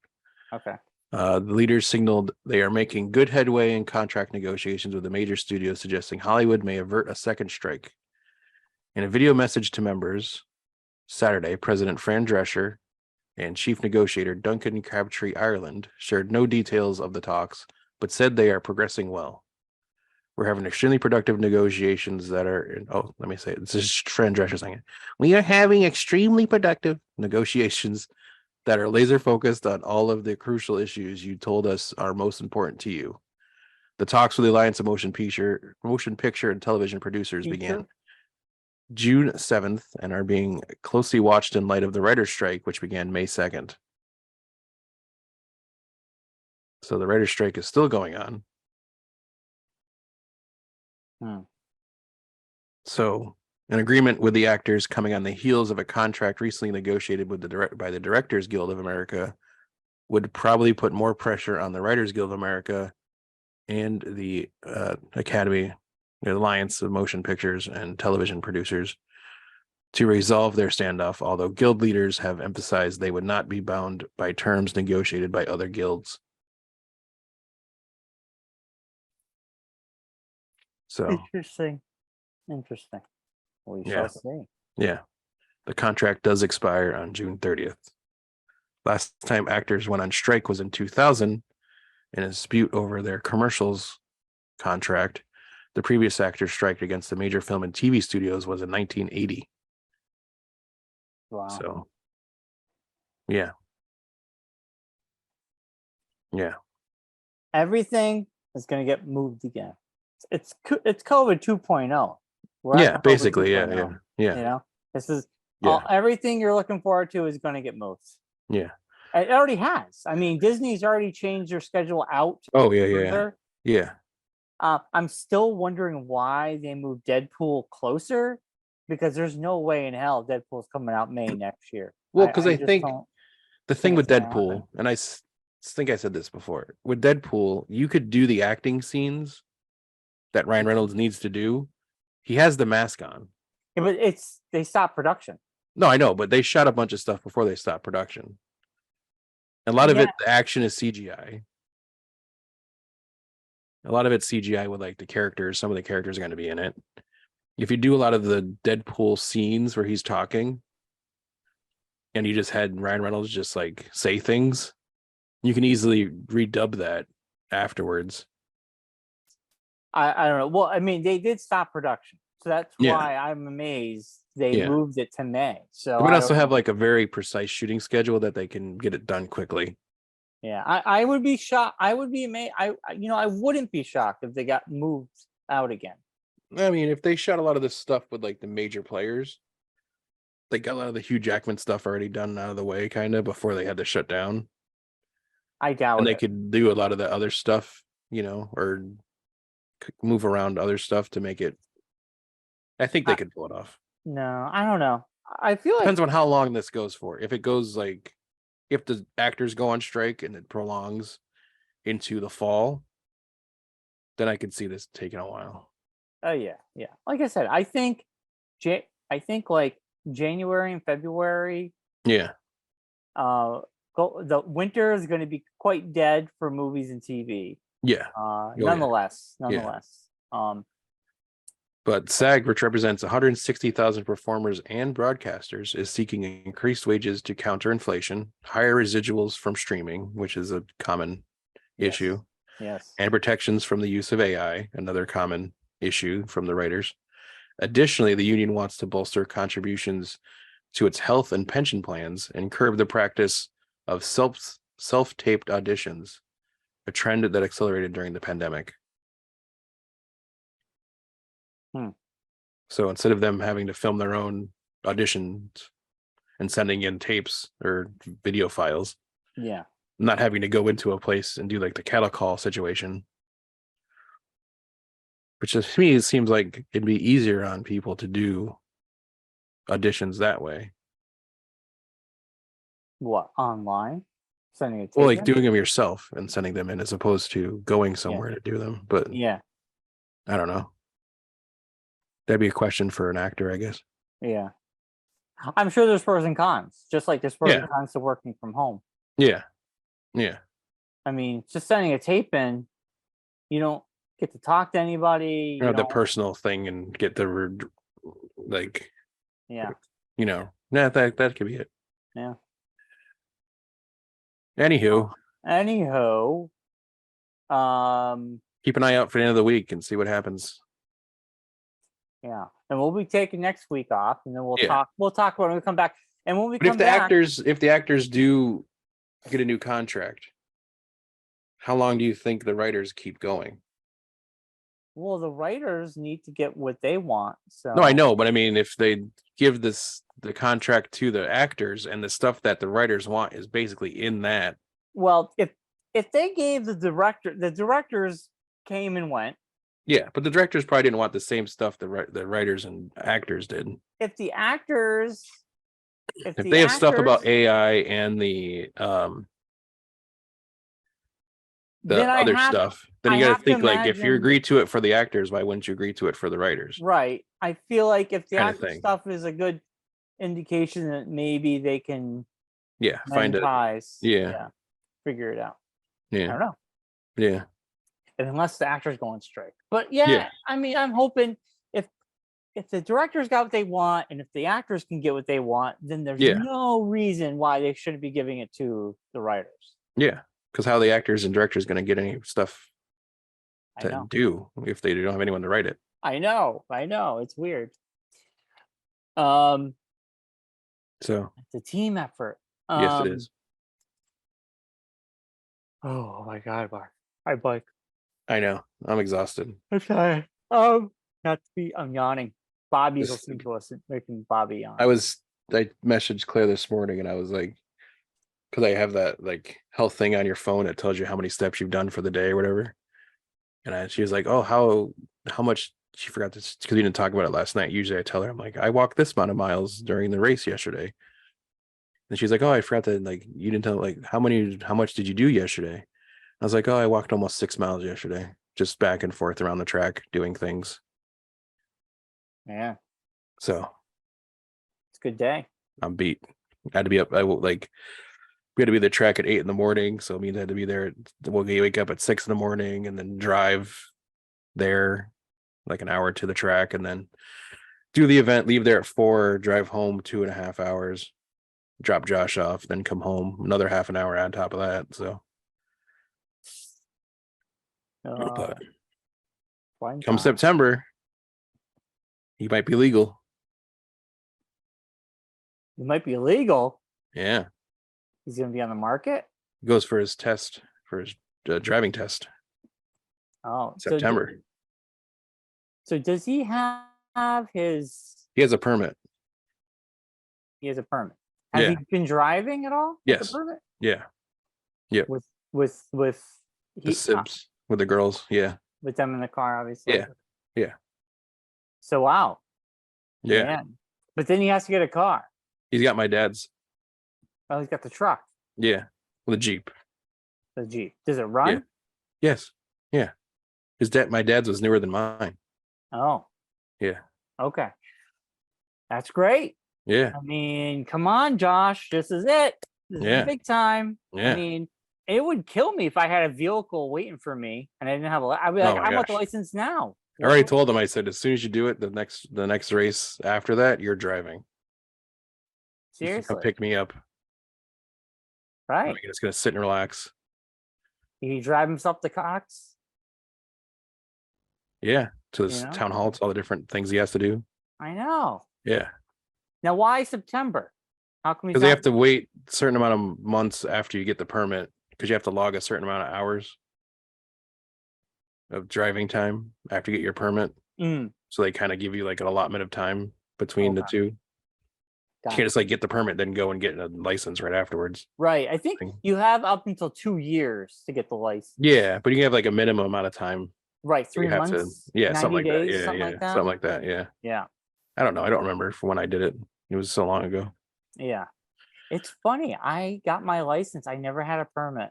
[SPEAKER 2] Okay.
[SPEAKER 1] The leaders signaled they are making good headway in contract negotiations with the major studios, suggesting Hollywood may avert a second strike. In a video message to members Saturday, President Fran Drescher and chief negotiator Duncan Crabtree Ireland shared no details of the talks, but said they are progressing well. We're having extremely productive negotiations that are let me say it. This is Fran Drescher saying it. We are having extremely productive negotiations that are laser focused on all of the crucial issues you told us are most important to you. The talks with the Alliance of Motion Picture and Television Producers began June 7th and are being closely watched in light of the writer's strike, which began May 2nd. So the writer's strike is still going on. So an agreement with the actors coming on the heels of a contract recently negotiated with by the Directors Guild of America would probably put more pressure on the Writers Guild of America and the Academy, the Alliance of Motion Pictures and Television Producers, to resolve their standoff, although guild leaders have emphasized they would not be bound by terms negotiated by other guilds. So
[SPEAKER 2] interesting. We shall see.
[SPEAKER 1] Yeah. The contract does expire on June 30th. Last time actors went on strike was in 2000 in a dispute over their commercials contract. The previous actors' strike against the major film and TV studios was in 1980.
[SPEAKER 2] Wow.
[SPEAKER 1] So, yeah. Yeah.
[SPEAKER 2] Everything is going to get moved again. It's COVID 2.0.
[SPEAKER 1] Yeah, basically. Yeah.
[SPEAKER 2] You know, this is everything you're looking forward to is going to get moved.
[SPEAKER 1] Yeah.
[SPEAKER 2] It already has. I mean, Disney's already changed their schedule out.
[SPEAKER 1] Oh, yeah.
[SPEAKER 2] I'm still wondering why they moved Deadpool closer, because there's no way in hell Deadpool's coming out May next year.
[SPEAKER 1] Well, because I think the thing with Deadpool, and I think I said this before, with Deadpool, you could do the acting scenes that Ryan Reynolds needs to do. He has the mask on.
[SPEAKER 2] Yeah, but they stopped production.
[SPEAKER 1] No, I know, but they shot a bunch of stuff before they stopped production. A lot of it, the action is CGI. A lot of it's CGI with like the characters. Some of the characters are going to be in it. If you do a lot of the Deadpool scenes where he's talking and you just had Ryan Reynolds just like say things, you can easily redub that afterwards.
[SPEAKER 2] I don't know. Well, I mean, they did stop production. So that's why I'm amazed they moved it to May. So
[SPEAKER 1] they would also have like a very precise shooting schedule that they can get it done quickly.
[SPEAKER 2] Yeah, I would be shocked. I would be amazed. I wouldn't be shocked if they got moved out again.
[SPEAKER 1] I mean, if they shot a lot of this stuff with like the major players, they got a lot of the Hugh Jackman stuff already done out of the way, kind of before they had to shut down.
[SPEAKER 2] I doubt
[SPEAKER 1] and they could do a lot of the other stuff, or move around other stuff to make it. I think they could pull it off.
[SPEAKER 2] No, I don't know. I feel
[SPEAKER 1] depends on how long this goes for. If it goes like, if the actors go on strike and it prolongs into the fall, then I could see this taking a while.
[SPEAKER 2] Oh yeah. Like I said, I think like January and February.
[SPEAKER 1] Yeah.
[SPEAKER 2] The winter is going to be quite dead for movies and TV.
[SPEAKER 1] Yeah.
[SPEAKER 2] Nonetheless.
[SPEAKER 1] But SAG, which represents 160,000 performers and broadcasters, is seeking increased wages to counter inflation, higher residuals from streaming, which is a common issue, and protections from the use of AI, another common issue from the writers. Additionally, the union wants to bolster contributions to its health and pension plans and curb the practice of self-taped auditions, a trend that accelerated during the pandemic. So instead of them having to film their own auditions and sending in tapes or video files, not having to go into a place and do like the cattle call situation, which to me, it seems like it'd be easier on people to do auditions that way.
[SPEAKER 2] What, online? Sending a tape
[SPEAKER 1] well, like doing them yourself and sending them in as opposed to going somewhere to do them. But
[SPEAKER 2] I
[SPEAKER 1] don't know. That'd be a question for an actor, I guess.
[SPEAKER 2] Yeah. I'm sure there's pros and cons, just like there's pros and cons to working from home.
[SPEAKER 1] Yeah.
[SPEAKER 2] I mean, just sending a tape in, you don't get to talk to anybody.
[SPEAKER 1] Or the personal thing and get the, like, that could be it.
[SPEAKER 2] Yeah.
[SPEAKER 1] Anywho. Keep an eye out for the end of the week and see what happens.
[SPEAKER 2] Yeah, and we'll be taking next week off, and then we'll talk. We'll talk when we come back. And when we
[SPEAKER 1] come back, if the actors do get a new contract, how long do you think the writers keep going?
[SPEAKER 2] Well, the writers need to get what they want. So
[SPEAKER 1] no, I know, but I mean, if they give the contract to the actors and the stuff that the writers want is basically in that.
[SPEAKER 2] Well, if they gave the directors came and went.
[SPEAKER 1] Yeah, but the directors probably didn't want the same stuff the writers and actors did.
[SPEAKER 2] If they
[SPEAKER 1] have stuff about AI and the other stuff, then you got to think like, if you agree to it for the actors, why wouldn't you agree to it for the writers?
[SPEAKER 2] Right. I feel like if the actor stuff is a good indication that maybe they can
[SPEAKER 1] find it.
[SPEAKER 2] Figure it out.
[SPEAKER 1] I
[SPEAKER 2] don't know.
[SPEAKER 1] Yeah.
[SPEAKER 2] Unless the actors go on strike. But I mean, I'm hoping if the directors got what they want and if the actors can get what they want, then there's
[SPEAKER 1] Yeah.
[SPEAKER 2] no reason why they shouldn't be giving it to the writers.
[SPEAKER 1] Yeah, because how the actors and directors going to get any stuff
[SPEAKER 2] I
[SPEAKER 1] to
[SPEAKER 2] know.
[SPEAKER 1] do if they don't have anyone to write it?
[SPEAKER 2] I know. It's weird.
[SPEAKER 1] So
[SPEAKER 2] It's a team effort.
[SPEAKER 1] yes, it is.
[SPEAKER 2] Oh my God, Mark. Hi, Blake.
[SPEAKER 1] I know. I'm exhausted.
[SPEAKER 2] I'm sorry. Not to be. I'm yawning. Bobby's
[SPEAKER 1] This-
[SPEAKER 2] listening to us, making Bobby yawn.
[SPEAKER 1] I messaged Claire this morning and I was like, because I have that like health thing on your phone that tells you how many steps you've done for the day or whatever. And she was like, "Oh, how much?" She forgot this because we didn't talk about it last night. Usually, I tell her, I'm like, "I walked this amount of miles during the race yesterday," and she's like, "Oh, I forgot that. Like, you didn't tell like how much did you do yesterday?" I was like, "Oh, I walked almost 6 miles yesterday, just back and forth around the track doing things."
[SPEAKER 2] Yeah,
[SPEAKER 1] So
[SPEAKER 2] it's a good day.
[SPEAKER 1] I'm beat. I had to be up. We had to be at the track at 8 a.m, so it means I had to be there. We'll wake up at 6 a.m. and then drive there like an hour to the track and then do the event, leave there at 4, drive home 2.5 hours, drop Josh off, then come home another half an hour on top of that. So but come September, he might be legal.
[SPEAKER 2] It might be illegal.
[SPEAKER 1] Yeah,
[SPEAKER 2] He's going to be on the market.
[SPEAKER 1] he goes for his test, for his driving test.
[SPEAKER 2] Oh,
[SPEAKER 1] September.
[SPEAKER 2] So does he have his?
[SPEAKER 1] He has a permit.
[SPEAKER 2] He has a permit. Has he been driving at all?
[SPEAKER 1] Yes.
[SPEAKER 2] With the permit?
[SPEAKER 1] Yeah. Yeah.
[SPEAKER 2] With
[SPEAKER 1] the Sibs with the girls. Yeah.
[SPEAKER 2] With them in the car, obviously.
[SPEAKER 1] Yeah. Yeah.
[SPEAKER 2] So wow.
[SPEAKER 1] Yeah.
[SPEAKER 2] Man. But then he has to get a car.
[SPEAKER 1] He's got my dad's.
[SPEAKER 2] Oh, he's got the truck.
[SPEAKER 1] Yeah. The Jeep.
[SPEAKER 2] The Jeep. Does it run?
[SPEAKER 1] Yeah. Yes. Yeah. My dad's was newer than mine.
[SPEAKER 2] Oh.
[SPEAKER 1] Yeah.
[SPEAKER 2] Okay. That's great.
[SPEAKER 1] Yeah.
[SPEAKER 2] I mean, come on, Josh. This is it. This is big time.
[SPEAKER 1] Yeah.
[SPEAKER 2] I mean, it would kill me if I had a vehicle waiting for me and I didn't have I'd be like, I want the license now.
[SPEAKER 1] I already told him, I said, as soon as you do it, the next race after that, you're driving.
[SPEAKER 2] Seriously.
[SPEAKER 1] Come pick me up.
[SPEAKER 2] Right.
[SPEAKER 1] I'm just gonna sit and relax.
[SPEAKER 2] Did he drive himself to Cox?
[SPEAKER 1] Yeah. To this town hall, it's all the different things he has to do.
[SPEAKER 2] I know.
[SPEAKER 1] Yeah.
[SPEAKER 2] Now, why September? How come?
[SPEAKER 1] Because they have to wait a certain amount of months after you get the permit, because you have to log a certain amount of hours of driving time after you get your permit. So they kind of give you like an allotment of time between the two. You can't just like get the permit, then go and get a license right afterwards.
[SPEAKER 2] Right. I think you have up until 2 years to get the license.
[SPEAKER 1] Yeah, but you can have like a minimum amount of time.
[SPEAKER 2] Right. 3 months.
[SPEAKER 1] Yeah, something like
[SPEAKER 2] days,
[SPEAKER 1] that. Yeah,
[SPEAKER 2] something
[SPEAKER 1] yeah,
[SPEAKER 2] like that.
[SPEAKER 1] something like that. Yeah.
[SPEAKER 2] Yeah.
[SPEAKER 1] I don't know. I don't remember from when I did it. It was so long ago.
[SPEAKER 2] Yeah. It's funny. I got my license. I never had a permit.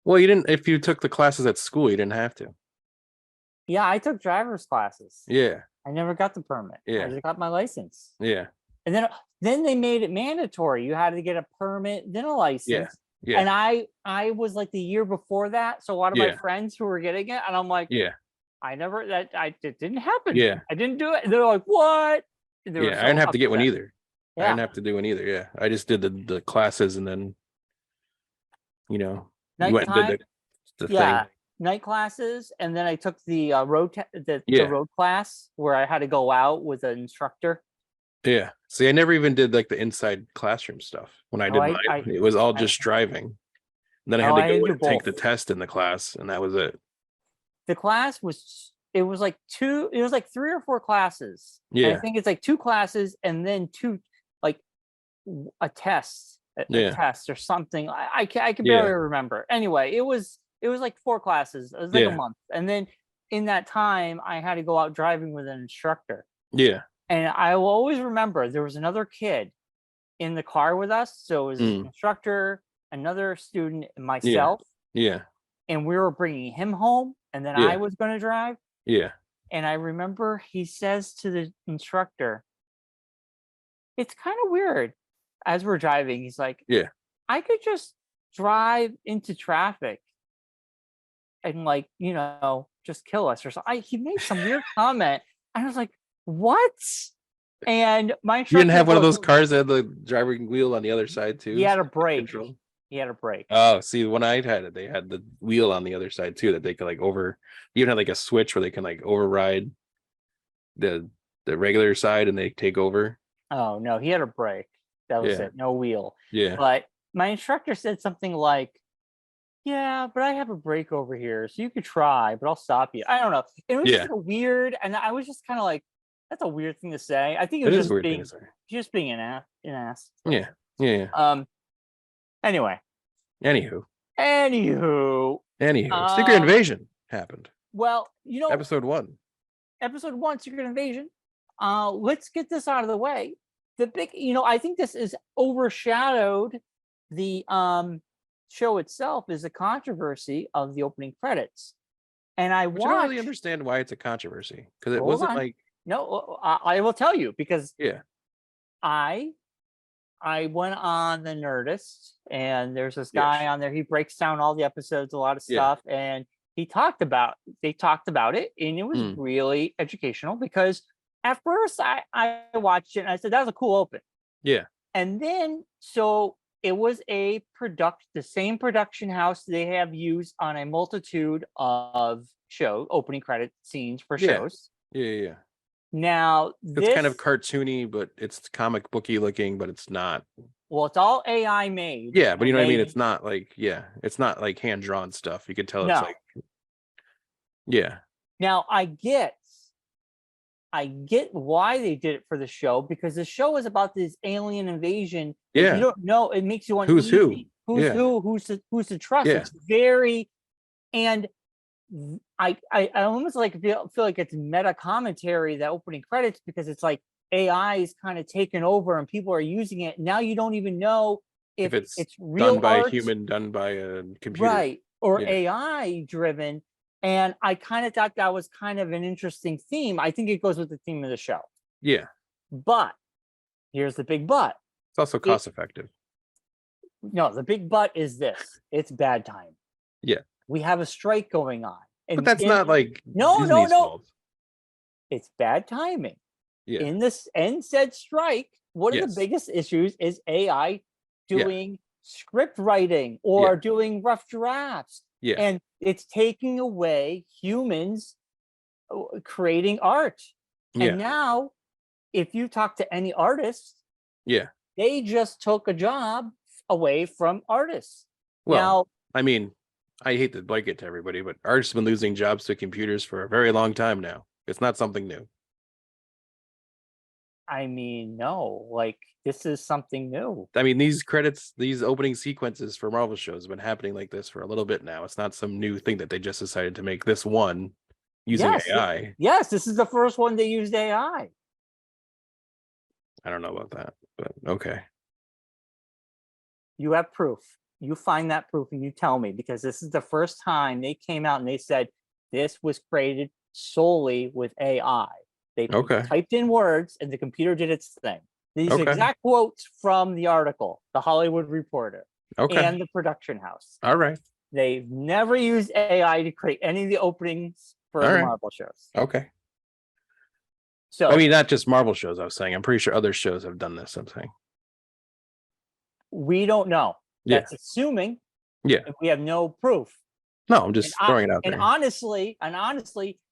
[SPEAKER 1] Well, you didn't. If you took the classes at school, you didn't have to.
[SPEAKER 2] Yeah, I took driver's classes.
[SPEAKER 1] Yeah.
[SPEAKER 2] I never got the permit.
[SPEAKER 1] Yeah.
[SPEAKER 2] I just got my license.
[SPEAKER 1] Yeah.
[SPEAKER 2] And then they made it mandatory. You had to get a permit, then a license.
[SPEAKER 1] Yeah. Yeah.
[SPEAKER 2] And I was like the year before that. So a lot of my friends who were getting it, and I'm like,
[SPEAKER 1] yeah,
[SPEAKER 2] it didn't happen.
[SPEAKER 1] Yeah.
[SPEAKER 2] I didn't do it. And they're like, what?
[SPEAKER 1] I didn't have to get one either.
[SPEAKER 2] Yeah.
[SPEAKER 1] I didn't have to do one either. Yeah. I just did the classes and then, you went and did the thing.
[SPEAKER 2] Night classes, and then I took the road the road class where I had to go out with an instructor.
[SPEAKER 1] Yeah. See, I never even did like the inside classroom stuff when I did mine. It was all just driving. And then I had to go and take the test in the class, and that was it.
[SPEAKER 2] The class was like 3 or 4 classes.
[SPEAKER 1] Yeah.
[SPEAKER 2] And I think it's like 2 classes and then 2 like a test, a test or something. I can barely remember. Anyway, it was like 4 classes. It was like a month. And then in that time I had to go out driving with an instructor.
[SPEAKER 1] Yeah.
[SPEAKER 2] And I will always remember there was another kid in the car with us. So it was an instructor, another student, and myself.
[SPEAKER 1] Yeah.
[SPEAKER 2] And we were bringing him home, and then I was going to drive.
[SPEAKER 1] Yeah.
[SPEAKER 2] And I remember he says to the instructor, it's kind of weird as we're driving. He's like, I could just drive into traffic and just kill us or something. He made some weird comment. And I was like, what? And my
[SPEAKER 1] You didn't
[SPEAKER 2] instructor
[SPEAKER 1] have one of
[SPEAKER 2] goes,
[SPEAKER 1] those cars that had the driving wheel on the other side too?
[SPEAKER 2] he had a
[SPEAKER 1] so
[SPEAKER 2] brake.
[SPEAKER 1] control?
[SPEAKER 2] He had a brake.
[SPEAKER 1] Oh, see, when I had it, they had the wheel on the other side too that they could like even had like a switch where they can like override the regular side and they take over.
[SPEAKER 2] Oh no, he had a brake. That was
[SPEAKER 1] Yeah.
[SPEAKER 2] it. No wheel.
[SPEAKER 1] Yeah.
[SPEAKER 2] But my instructor said something like, yeah, but I have a brake over here, so you could try, but I'll stop you. I don't know. It was just weird, and I was just kind of like, that's a weird thing to say. I think it was
[SPEAKER 1] is a weird thing to say.
[SPEAKER 2] just being an ass.
[SPEAKER 1] Yeah. Yeah.
[SPEAKER 2] Anyway.
[SPEAKER 1] Anywho. Secret Invasion happened.
[SPEAKER 2] Well,
[SPEAKER 1] episode 1.
[SPEAKER 2] Episode 1, Secret Invasion. Let's get this out of the way. The big, I think this is overshadowed the show itself is the controversy of the opening credits. And I
[SPEAKER 1] don't really understand why it's a controversy, because it wasn't like.
[SPEAKER 2] No, I will tell you, because
[SPEAKER 1] yeah,
[SPEAKER 2] I went on the Nerdist, and there's this guy on there. He breaks down all the episodes, a lot of stuff, and they talked about it, and it was really educational, because at first I watched it and I said, that was a cool open.
[SPEAKER 1] Yeah.
[SPEAKER 2] And then, so it was the same production house they have used on a multitude of opening credit scenes for shows.
[SPEAKER 1] Yeah.
[SPEAKER 2] Now,
[SPEAKER 1] it's kind of cartoony, but it's comic booky looking, but it's not.
[SPEAKER 2] Well, it's all AI made.
[SPEAKER 1] Yeah, but you know what I mean? It's not like, it's not like hand-drawn stuff. You could tell it's like,
[SPEAKER 2] Now, I get why they did it for the show, because the show is about this alien invasion.
[SPEAKER 1] Yeah.
[SPEAKER 2] You don't know. It makes you uneasy. Who's to trust?
[SPEAKER 1] Yeah.
[SPEAKER 2] It's very, and I almost feel like it's meta commentary, that opening credits, because it's like AI is kind of taken over and people are using it. Now you don't even know if it's real
[SPEAKER 1] done by
[SPEAKER 2] art,
[SPEAKER 1] a human, done by a computer,
[SPEAKER 2] right, or AI driven. And I kind of thought that was kind of an interesting theme. I think it goes with the theme of the show.
[SPEAKER 1] Yeah.
[SPEAKER 2] But here's the big but.
[SPEAKER 1] It's also cost effective.
[SPEAKER 2] No, the big but is this. It's bad time.
[SPEAKER 1] Yeah.
[SPEAKER 2] We have a strike going on.
[SPEAKER 1] But that's not like
[SPEAKER 2] no.
[SPEAKER 1] fault.
[SPEAKER 2] It's bad timing.
[SPEAKER 1] Yeah.
[SPEAKER 2] In this said strike, one of the biggest issues is AI doing script writing or doing rough drafts.
[SPEAKER 1] Yeah.
[SPEAKER 2] And it's taking away humans creating art. And now, if you talk to any artist, they just took a job away from artists.
[SPEAKER 1] Well,
[SPEAKER 2] now,
[SPEAKER 1] I mean, I hate to blanket to everybody, but artists have been losing jobs to computers for a very long time now. It's not something new.
[SPEAKER 2] I mean, no, like, this is something new.
[SPEAKER 1] I mean, these opening sequences for Marvel shows have been happening like this for a little bit now. It's not some new thing that they just decided to make this one using AI.
[SPEAKER 2] Yes, this is the first one they used AI.
[SPEAKER 1] I don't know about that, but okay.
[SPEAKER 2] You have proof. You find that proof and you tell me, because this is the first time they came out and they said this was created solely with AI. They typed in words and the computer did its thing. These exact quotes from the article, the Hollywood Reporter, and the production house.
[SPEAKER 1] All right.
[SPEAKER 2] They've never used AI to create any of the openings for the Marvel shows.
[SPEAKER 1] Okay.
[SPEAKER 2] So
[SPEAKER 1] I mean, not just Marvel shows, I was saying. I'm pretty sure other shows have done this, I'm saying.
[SPEAKER 2] We don't know. That's assuming.
[SPEAKER 1] Yeah.
[SPEAKER 2] We have no proof.
[SPEAKER 1] No, I'm just throwing it out there.
[SPEAKER 2] And honestly,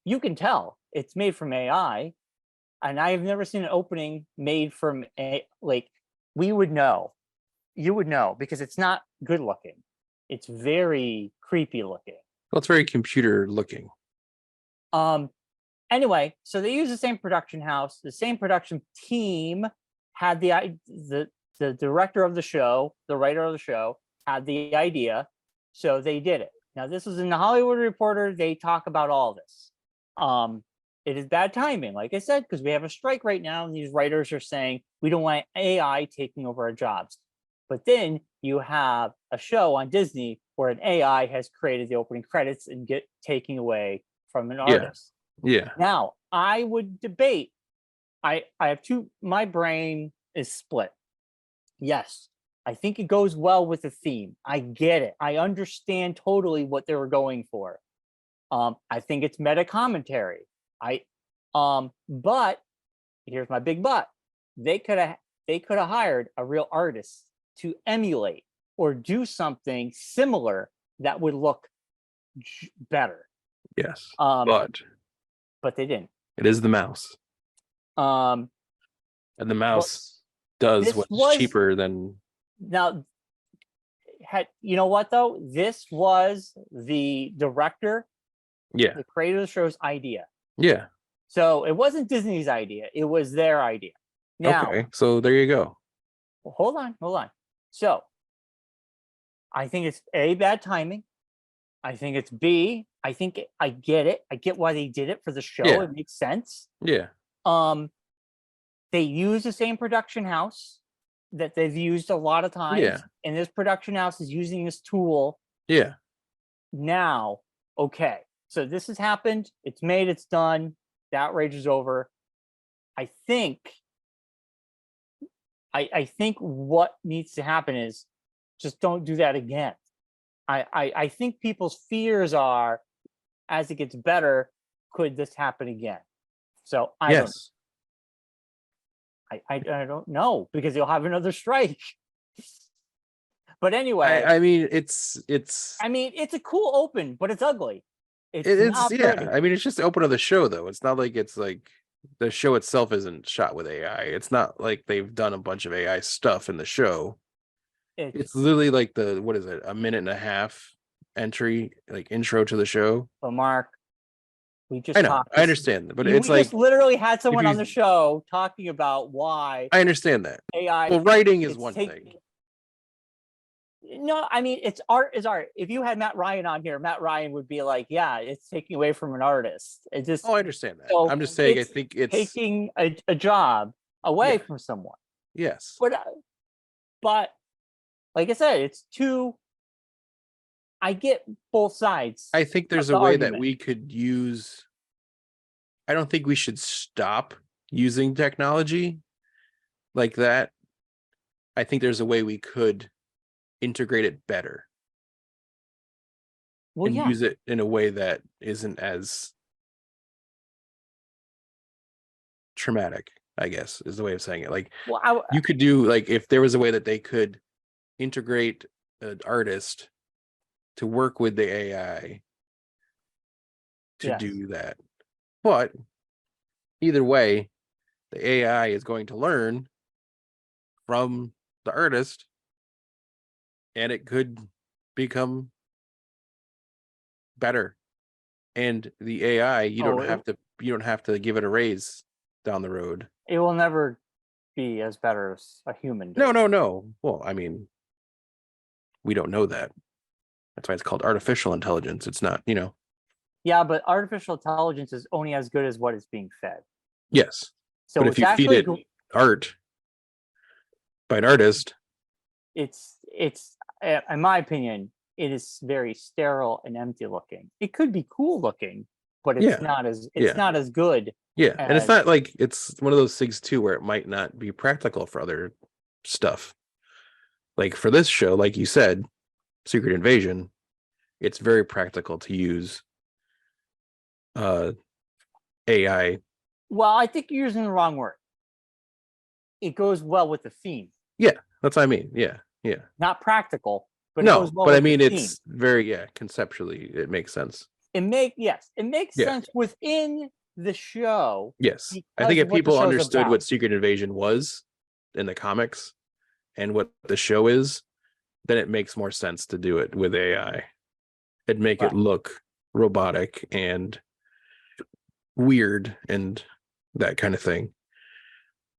[SPEAKER 2] you can tell it's made from AI. And I've never seen an opening made from we would know. You would know, because it's not good looking. It's very creepy looking.
[SPEAKER 1] Well, it's very computer looking.
[SPEAKER 2] Anyway, so they use the same production house, the same production team had the director of the show, the writer of the show had the idea, so they did it. Now, this was in the Hollywood Reporter. They talk about all this. It is bad timing, like I said, because we have a strike right now, and these writers are saying we don't want AI taking over our jobs. But then you have a show on Disney where an AI has created the opening credits and taking away from an artist.
[SPEAKER 1] Yeah.
[SPEAKER 2] Now, I would debate. I have my brain is split. Yes, I think it goes well with the theme. I get it. I understand totally what they were going for. I think it's meta commentary. But here's my big but. They could have hired a real artist to emulate or do something similar that would look better.
[SPEAKER 1] Yes.
[SPEAKER 2] But they didn't.
[SPEAKER 1] It is the mouse. And the mouse does what's cheaper than.
[SPEAKER 2] Now, you know what though? This was the director, the creator of the show's idea.
[SPEAKER 1] Yeah.
[SPEAKER 2] So it wasn't Disney's idea; it was their idea. Now,
[SPEAKER 1] okay, so there you go.
[SPEAKER 2] Well, hold on. So, I think it's A, bad timing. I think it's B, I think I get it. I get why they did it for the show.
[SPEAKER 1] Yeah.
[SPEAKER 2] It makes sense.
[SPEAKER 1] Yeah.
[SPEAKER 2] They use the same production house that they've used a lot of times.
[SPEAKER 1] Yeah.
[SPEAKER 2] And this production house is using this tool.
[SPEAKER 1] Yeah.
[SPEAKER 2] Now, okay. So this has happened. It's made, it's done. The outrage is over. I think what needs to happen is just don't do that again. I think people's fears are, as it gets better, could this happen again? So I don't know, because you'll have another strike. But anyway,
[SPEAKER 1] I mean, it's
[SPEAKER 2] a cool open, but it's ugly.
[SPEAKER 1] It's not pretty. I mean, it's just the open of the show, though. It's not like it's like the show itself isn't shot with AI. It's not like they've done a bunch of AI stuff in the show. It's literally like what is it, a minute and a half entry, like intro to the show.
[SPEAKER 2] But Mark, we just
[SPEAKER 1] I understand, but it's like
[SPEAKER 2] just literally had someone on the show talking about why.
[SPEAKER 1] I understand that
[SPEAKER 2] AI.
[SPEAKER 1] Well, writing is one thing.
[SPEAKER 2] No, I mean, art is art. If you had Matt Ryan on here, Matt Ryan would be like, yeah, it's taking away from an artist. It just.
[SPEAKER 1] Oh, I understand that. So I'm just saying, I think it's
[SPEAKER 2] taking a job away from someone.
[SPEAKER 1] Yes.
[SPEAKER 2] But like I said, it's too. I get both sides.
[SPEAKER 1] I think there's a way that we could use. I don't think we should stop using technology like that. I think there's a way we could integrate it better. And use it in a way that isn't as traumatic, I guess, is the way of saying it. Like, you could do, like, if there was a way that they could integrate an artist to work with the AI to do that. But either way, the AI is going to learn from the artist, and it could become better. And the AI, you don't have to give it a raise down the road.
[SPEAKER 2] It will never be as better as a human does.
[SPEAKER 1] No. Well, I mean, we don't know that. That's why it's called artificial intelligence. It's not,
[SPEAKER 2] Yeah, but artificial intelligence is only as good as what is being fed.
[SPEAKER 1] Yes. So but if you feed it art by an artist,
[SPEAKER 2] it's in my opinion, it is very sterile and empty looking. It could be cool looking, but it's not as good.
[SPEAKER 1] Yeah, and it's not like, it's one of those things too where it might not be practical for other stuff. Like for this show, like you said, Secret Invasion, it's very practical to use AI.
[SPEAKER 2] Well, I think you're using the wrong word. It goes well with the theme.
[SPEAKER 1] Yeah, that's what I mean. Yeah.
[SPEAKER 2] Not practical, but
[SPEAKER 1] no,
[SPEAKER 2] it goes well
[SPEAKER 1] but
[SPEAKER 2] with
[SPEAKER 1] I mean,
[SPEAKER 2] the
[SPEAKER 1] it's very conceptually it makes sense.
[SPEAKER 2] It makes sense within the show.
[SPEAKER 1] Yes, I think if people understood what Secret Invasion was in the comics and what the show is, then it makes more sense to do it with AI and make it look robotic and weird and that kind of thing.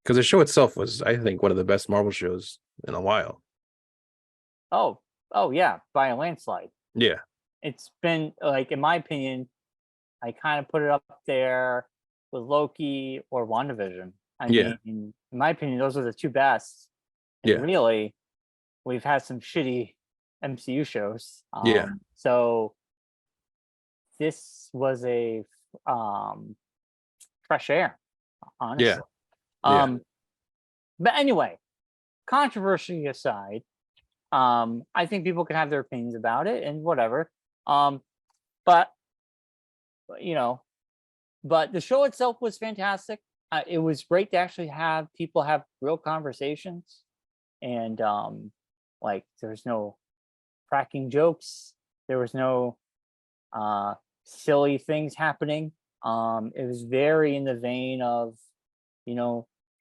[SPEAKER 1] Because the show itself was, I think, one of the best Marvel shows in a while.
[SPEAKER 2] Oh yeah, by a landslide.
[SPEAKER 1] Yeah.
[SPEAKER 2] It's been, like, in my opinion, I kind of put it up there with Loki or WandaVision. I mean, in my opinion, those are the two best. And really, we've had some shitty MCU shows. So this was a fresh air, honestly. But anyway, controversy aside, I think people can have their opinions about it and whatever. But the show itself was fantastic. it was great to actually have people have real conversations, and like there's no cracking jokes, there was no silly things happening. It was very in the vein of,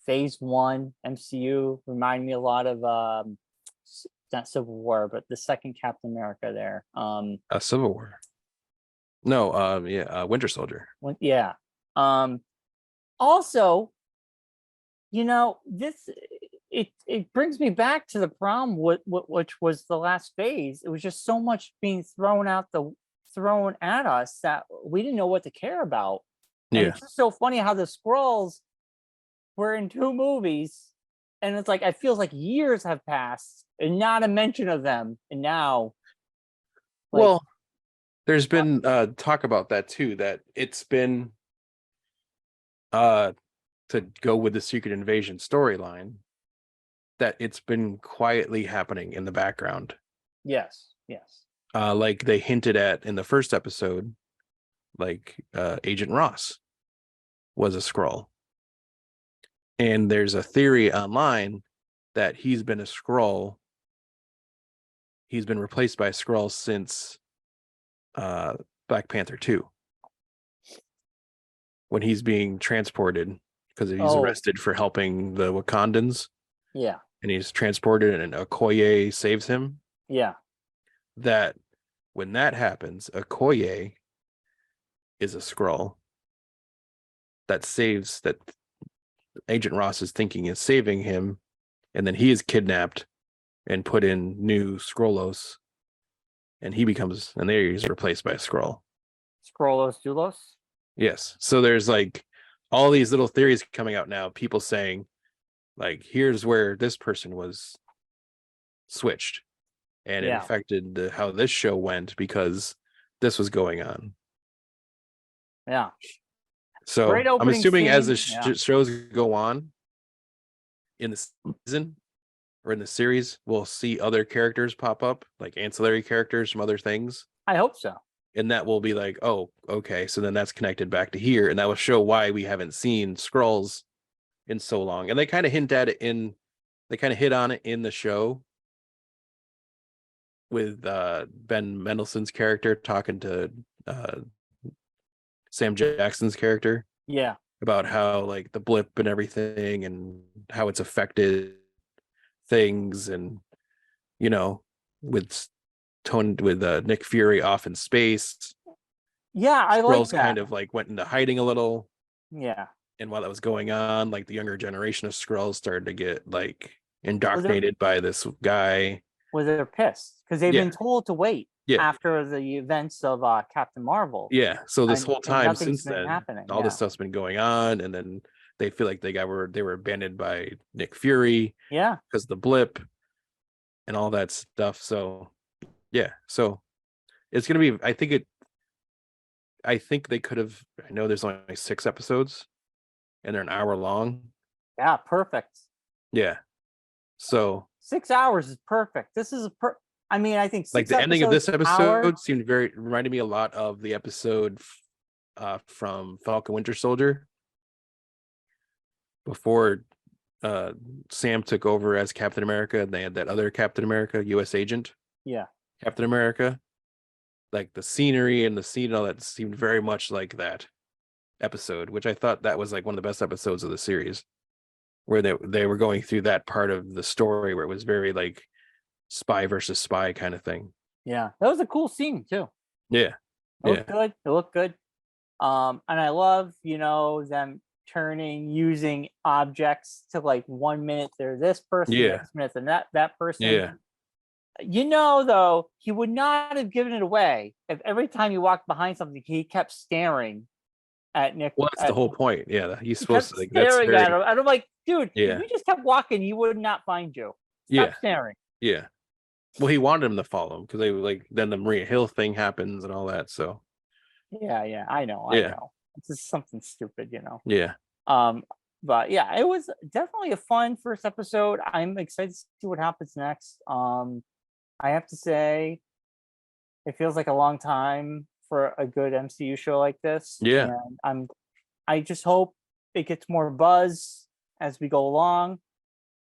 [SPEAKER 2] phase 1 MCU. Reminded me a lot of not Civil War, but the second Captain America there.
[SPEAKER 1] Civil War. No, Winter Soldier.
[SPEAKER 2] Yeah. Also, this it brings me back to the problem which was the last phase. It was just so much being thrown at us that we didn't know what to care about. And it's just so funny how the Skrulls were in 2 movies, and it's like, it feels like years have passed and not a mention of them. And now,
[SPEAKER 1] well, there's been talk about that too, that it's been to go with the Secret Invasion storyline, that it's been quietly happening in the background.
[SPEAKER 2] Yes.
[SPEAKER 1] Like they hinted at in the first episode, like Agent Ross was a Skrull. And there's a theory online that he's been a Skrull. He's been replaced by a Skrull since Black Panther 2. When he's being transported, because he's arrested for helping the Wakandans.
[SPEAKER 2] Yeah.
[SPEAKER 1] And he's transported and Okoye saves him.
[SPEAKER 2] Yeah.
[SPEAKER 1] That when that happens, Okoye is a Skrull that Agent Ross is thinking is saving him, and then he is kidnapped and put in new Skrullos, and there he's replaced by a Skrull.
[SPEAKER 2] Skrullos Dulos?
[SPEAKER 1] Yes. So there's like all these little theories coming out now, people saying, like, here's where this person was switched, and it affected how this show went because this was going on.
[SPEAKER 2] Yeah.
[SPEAKER 1] So I'm assuming as the shows go on in the season or in the series, we'll see other characters pop up, like ancillary characters from other things.
[SPEAKER 2] I hope so.
[SPEAKER 1] And that will be like, oh, okay, so then that's connected back to here, and that will show why we haven't seen Skrulls in so long. And they kind of hit on it in the show with Ben Mendelsohn's character talking to Sam Jackson's character.
[SPEAKER 2] Yeah.
[SPEAKER 1] About how like the blip and everything and how it's affected things, and with Nick Fury off in space.
[SPEAKER 2] Yeah, I like that.
[SPEAKER 1] kind of like went into hiding a little.
[SPEAKER 2] Yeah.
[SPEAKER 1] And while that was going on, like the younger generation of Skrulls started to get like indoctrinated by this guy.
[SPEAKER 2] Well, they're pissed because they've been told to wait after the events of Captain Marvel.
[SPEAKER 1] Yeah. So this whole time since then, all this
[SPEAKER 2] this
[SPEAKER 1] stuff's been going on, and then they feel like they were abandoned by Nick Fury.
[SPEAKER 2] Yeah.
[SPEAKER 1] Because the blip and all that stuff. So yeah. So it's gonna be. I think they could have. I know there's only 6 episodes, and they're an hour long.
[SPEAKER 2] Yeah, perfect.
[SPEAKER 1] Yeah. So
[SPEAKER 2] 6 hours is perfect. This is I mean, I think
[SPEAKER 1] like the ending of this episode reminded me a lot of the episode from Falcon Winter Soldier before Sam took over as Captain America, and they had that other Captain America, U.S. agent.
[SPEAKER 2] Yeah.
[SPEAKER 1] Captain America. Like the scenery and the scene and all that seemed very much like that episode, which I thought that was like one of the best episodes of the series, where they were going through that part of the story where it was very like spy versus spy kind of thing.
[SPEAKER 2] Yeah, that was a cool scene too.
[SPEAKER 1] Yeah.
[SPEAKER 2] It looked good. And I love, them using objects to like 1 minute they're this person, next minute they're that person.
[SPEAKER 1] Yeah.
[SPEAKER 2] Though, he would not have given it away if every time he walked behind something, he kept staring at Nick.
[SPEAKER 1] Well, that's the whole point. Yeah, he's supposed to like
[SPEAKER 2] staring at him. And I'm like, dude, if you just kept walking, he would not find you. Stop staring.
[SPEAKER 1] Yeah. Well, he wanted him to follow him because they like then the Maria Hill thing happens and all that. So
[SPEAKER 2] yeah, I know. It's just something stupid,
[SPEAKER 1] Yeah.
[SPEAKER 2] But yeah, it was definitely a fun first episode. I'm excited to see what happens next. I have to say, it feels like a long time for a good MCU show like this.
[SPEAKER 1] Yeah.
[SPEAKER 2] And I just hope it gets more buzz as we go along.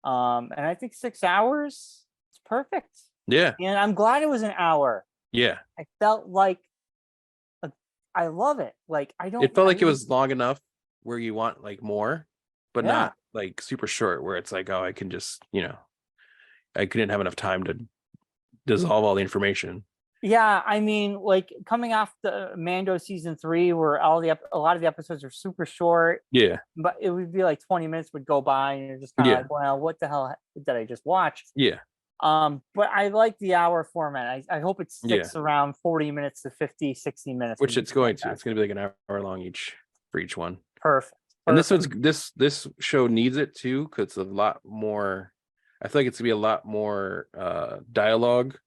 [SPEAKER 2] And I think 6 hours is perfect.
[SPEAKER 1] Yeah.
[SPEAKER 2] And I'm glad it was an hour.
[SPEAKER 1] Yeah.
[SPEAKER 2] I felt like I love it. Like
[SPEAKER 1] it felt like it was long enough where you want like more, but not like super short where it's like, oh, I can just, I couldn't have enough time to dissolve all the information.
[SPEAKER 2] Yeah, I mean, like coming off the Mando season 3, where a lot of the episodes are super short.
[SPEAKER 1] Yeah,
[SPEAKER 2] but it would be like 20 minutes would go by, and you're just kind of like, well, what the hell did I just watch?
[SPEAKER 1] Yeah.
[SPEAKER 2] But I like the hour format. I hope it sticks around 40 minutes to 50, 60 minutes.
[SPEAKER 1] Which it's going to. It's going to be like an hour long for each one.
[SPEAKER 2] Perfect.
[SPEAKER 1] And this show needs it too, because it's a lot more. I feel like it's gonna be a lot more dialogue.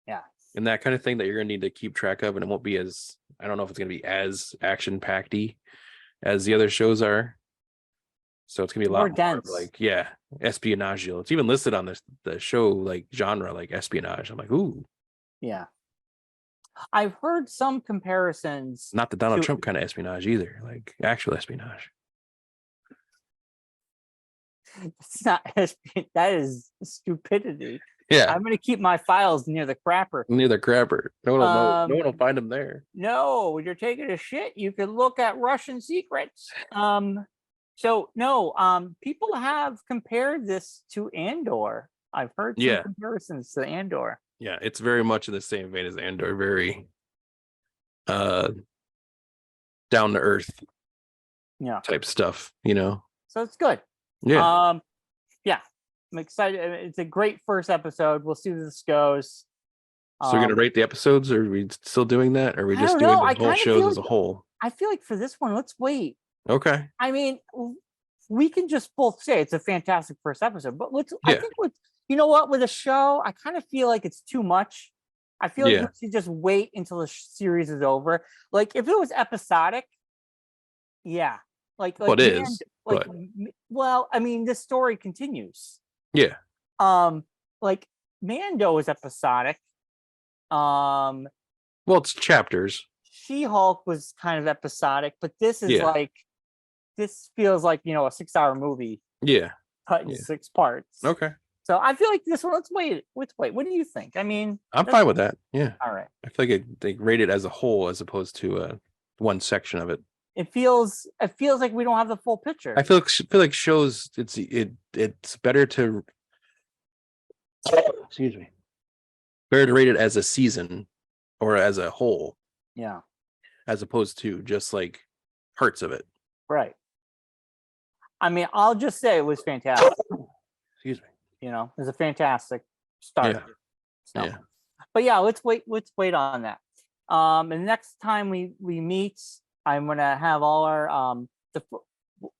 [SPEAKER 2] Yeah.
[SPEAKER 1] And that kind of thing that you're gonna need to keep track of, and it won't be as, I don't know if it's gonna be as action packedy as the other shows are. So it's gonna be a lot more
[SPEAKER 2] dense.
[SPEAKER 1] like espionage. It's even listed on the show like genre, like espionage. I'm like, ooh.
[SPEAKER 2] Yeah. I've heard some comparisons.
[SPEAKER 1] Not the Donald Trump kind of espionage either, like actual espionage.
[SPEAKER 2] It's not espionage. That is stupidity.
[SPEAKER 1] Yeah.
[SPEAKER 2] I'm going to keep my files near the crapper.
[SPEAKER 1] Near the crapper. No one will know. No one will find them there.
[SPEAKER 2] No, when you're taking a shit, you can look at Russian secrets. So no, people have compared this to Andor. I've heard some comparisons to Andor.
[SPEAKER 1] Yeah, it's very much in the same vein as Andor, very down to earth type stuff,
[SPEAKER 2] So it's good.
[SPEAKER 1] Yeah.
[SPEAKER 2] I'm excited. It's a great first episode. We'll see where this goes.
[SPEAKER 1] So we're gonna rate the episodes, or are we still doing that? Or are we just doing the whole shows as a whole?
[SPEAKER 2] I feel like for this one, let's wait.
[SPEAKER 1] Okay.
[SPEAKER 2] I mean, we can just both say it's a fantastic first episode, but I think you know what, with a show, I kind of feel like it's too much. I feel like we should just wait until the series is over. Like if it was episodic, like
[SPEAKER 1] well, it is.
[SPEAKER 2] Well, I mean, this story continues.
[SPEAKER 1] Yeah.
[SPEAKER 2] Like Mando is episodic.
[SPEAKER 1] Well, it's chapters.
[SPEAKER 2] She-Hulk was kind of episodic, but this is this feels like, a 6-hour movie.
[SPEAKER 1] Yeah.
[SPEAKER 2] Cut in 6 parts.
[SPEAKER 1] Okay.
[SPEAKER 2] So I feel like this one, let's wait. What do you think? I mean,
[SPEAKER 1] I'm fine with that. Yeah.
[SPEAKER 2] All right.
[SPEAKER 1] I feel like they rate it as a whole as opposed to one section of it.
[SPEAKER 2] It feels like we don't have the full picture.
[SPEAKER 1] I feel like shows it's better to excuse me. Better to rate it as a season or as a whole.
[SPEAKER 2] Yeah.
[SPEAKER 1] As opposed to just like parts of it.
[SPEAKER 2] Right. I mean, I'll just say it was fantastic.
[SPEAKER 1] Excuse me.
[SPEAKER 2] It was a fantastic start.
[SPEAKER 1] Yeah.
[SPEAKER 2] So, yeah. But yeah, let's wait on that. And the next time we meet, I'm gonna have all our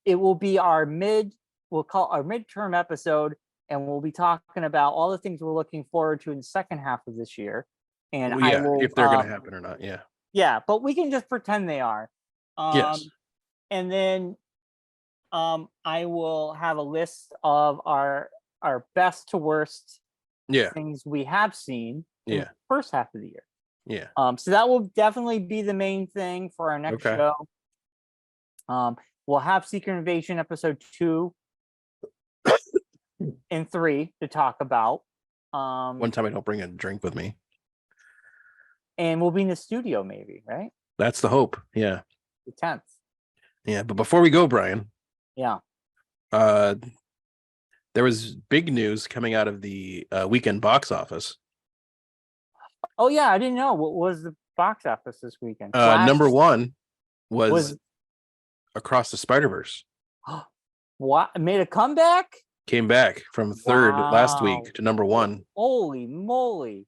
[SPEAKER 2] it will be we'll call our midterm episode, and we'll be talking about all the things we're looking forward to in the second half of this year. And I will,
[SPEAKER 1] if they're gonna happen or not,
[SPEAKER 2] yeah, but we can just pretend they are.
[SPEAKER 1] Yes.
[SPEAKER 2] And then I will have a list of our best to worst things we have seen in the first half of the year.
[SPEAKER 1] Yeah.
[SPEAKER 2] So that will definitely be the main thing for our next show. We'll have Secret Invasion episode 2 and 3 to talk about.
[SPEAKER 1] One time I don't bring a drink with me.
[SPEAKER 2] And we'll be in the studio maybe, right?
[SPEAKER 1] That's the hope. Yeah.
[SPEAKER 2] The 10th.
[SPEAKER 1] Yeah, but before we go, Brian.
[SPEAKER 2] Yeah.
[SPEAKER 1] There was big news coming out of the weekend box office.
[SPEAKER 2] Oh yeah, I didn't know. What was the box office this weekend?
[SPEAKER 1] Number 1 was Across the Spider-Verse.
[SPEAKER 2] What? Made a comeback?
[SPEAKER 1] Came back from 3rd last week to number 1.
[SPEAKER 2] Holy moly.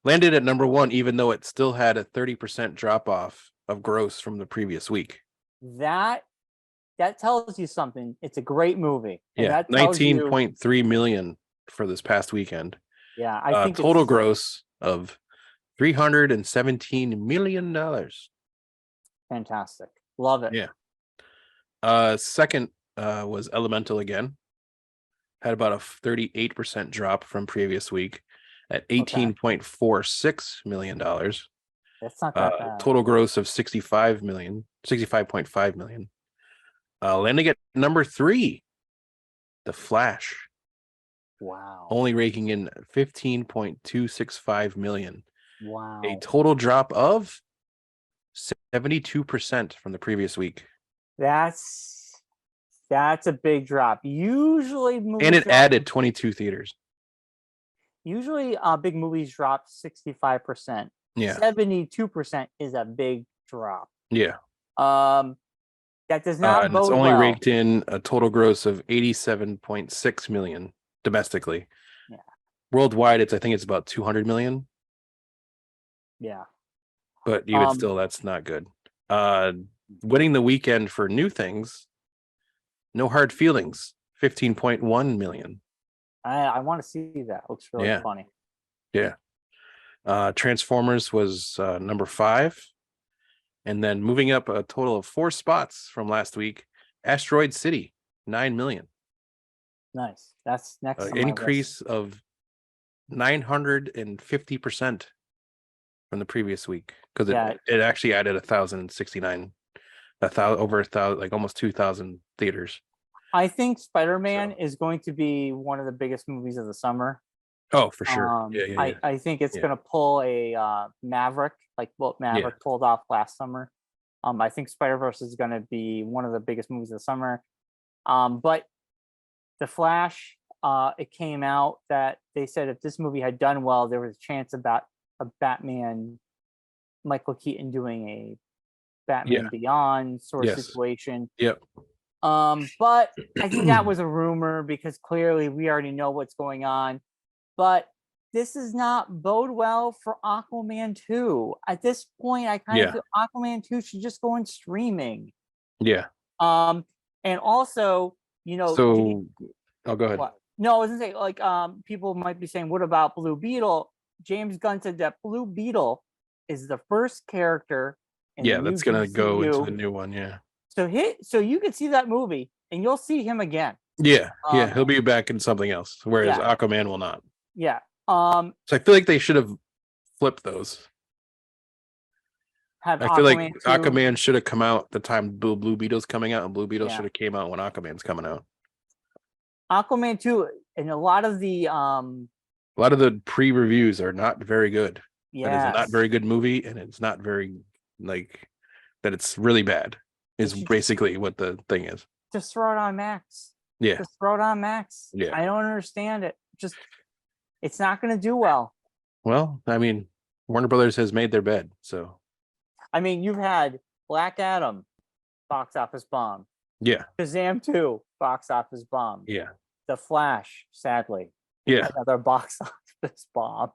[SPEAKER 1] Landed at number 1, even though it still had a 30% drop off of gross from the previous week.
[SPEAKER 2] That tells you something. It's a great movie.
[SPEAKER 1] Yeah, 19.3 million for this past weekend.
[SPEAKER 2] Yeah, I think
[SPEAKER 1] total gross of $317 million.
[SPEAKER 2] Fantastic. Love it.
[SPEAKER 1] Yeah. Second was Elemental again. Had about a 38% drop from previous week at $18.46 million.
[SPEAKER 2] That's not that bad.
[SPEAKER 1] Total gross of 65.5 million. Landing at number 3, The Flash.
[SPEAKER 2] Wow.
[SPEAKER 1] Only raking in 15.265 million.
[SPEAKER 2] Wow.
[SPEAKER 1] A total drop of 72% from the previous week.
[SPEAKER 2] That's a big drop. Usually
[SPEAKER 1] and it added 22 theaters.
[SPEAKER 2] Usually big movies drop 65%.
[SPEAKER 1] Yeah.
[SPEAKER 2] 72% is a big drop.
[SPEAKER 1] Yeah.
[SPEAKER 2] That does not bode
[SPEAKER 1] it's only
[SPEAKER 2] well.
[SPEAKER 1] raked in a total gross of 87.6 million domestically.
[SPEAKER 2] Yeah.
[SPEAKER 1] Worldwide, I think it's about 200 million.
[SPEAKER 2] Yeah.
[SPEAKER 1] But even still, that's not good. Winning the weekend for new things, No Hard Feelings, 15.1 million.
[SPEAKER 2] I want to see that. Looks really funny.
[SPEAKER 1] Yeah. Transformers was number 5. And then moving up a total of 4 spots from last week, Asteroid City, 9 million.
[SPEAKER 2] Nice. That's next.
[SPEAKER 1] An increase of 950% from the previous week, because it actually added 1,069, over 1,000, like almost 2,000 theaters.
[SPEAKER 2] I think Spider-Man is going to be one of the biggest movies of the summer.
[SPEAKER 1] Oh, for sure.
[SPEAKER 2] I think it's going to pull a Maverick, like what Maverick pulled off last summer. I think Spider-Verse is going to be one of the biggest movies of the summer. But The Flash, it came out that they said if this movie had done well, there was a chance about a Batman, Michael Keaton doing a Batman Beyond sort of situation.
[SPEAKER 1] Yep.
[SPEAKER 2] But I think that was a rumor because clearly we already know what's going on. But this does not bode well for Aquaman 2. At this point, I kind of feel Aquaman 2 should just go in streaming.
[SPEAKER 1] Yeah.
[SPEAKER 2] And also,
[SPEAKER 1] So, go ahead.
[SPEAKER 2] What? No, I was gonna say, like, people might be saying, what about Blue Beetle? James Gunn said that Blue Beetle is the first character in the
[SPEAKER 1] that's gonna go into the new one. Yeah.
[SPEAKER 2] So you can see that movie and you'll see him again.
[SPEAKER 1] Yeah. He'll be back in something else, whereas Aquaman will not.
[SPEAKER 2] Yeah.
[SPEAKER 1] So I feel like they should have flipped those. I feel like Aquaman should have come out the time Blue Beetle's coming out, and Blue Beetle should have came out when Aquaman's coming out.
[SPEAKER 2] Aquaman 2, and a lot of the
[SPEAKER 1] pre-reviews are not very good.
[SPEAKER 2] Yeah,
[SPEAKER 1] it's a not very good movie, and it's not very that it's really bad. Is basically what the thing is.
[SPEAKER 2] Just throw it on Max.
[SPEAKER 1] Yeah,
[SPEAKER 2] just throw it on Max.
[SPEAKER 1] Yeah,
[SPEAKER 2] I don't understand it. It's not going to do well.
[SPEAKER 1] Well, I mean, Warner Brothers has made their bed, so.
[SPEAKER 2] I mean, you've had Black Adam, box office bomb.
[SPEAKER 1] Yeah.
[SPEAKER 2] Shazam 2, box office bomb.
[SPEAKER 1] Yeah.
[SPEAKER 2] The Flash, sadly.
[SPEAKER 1] Yeah.
[SPEAKER 2] Another box office bomb.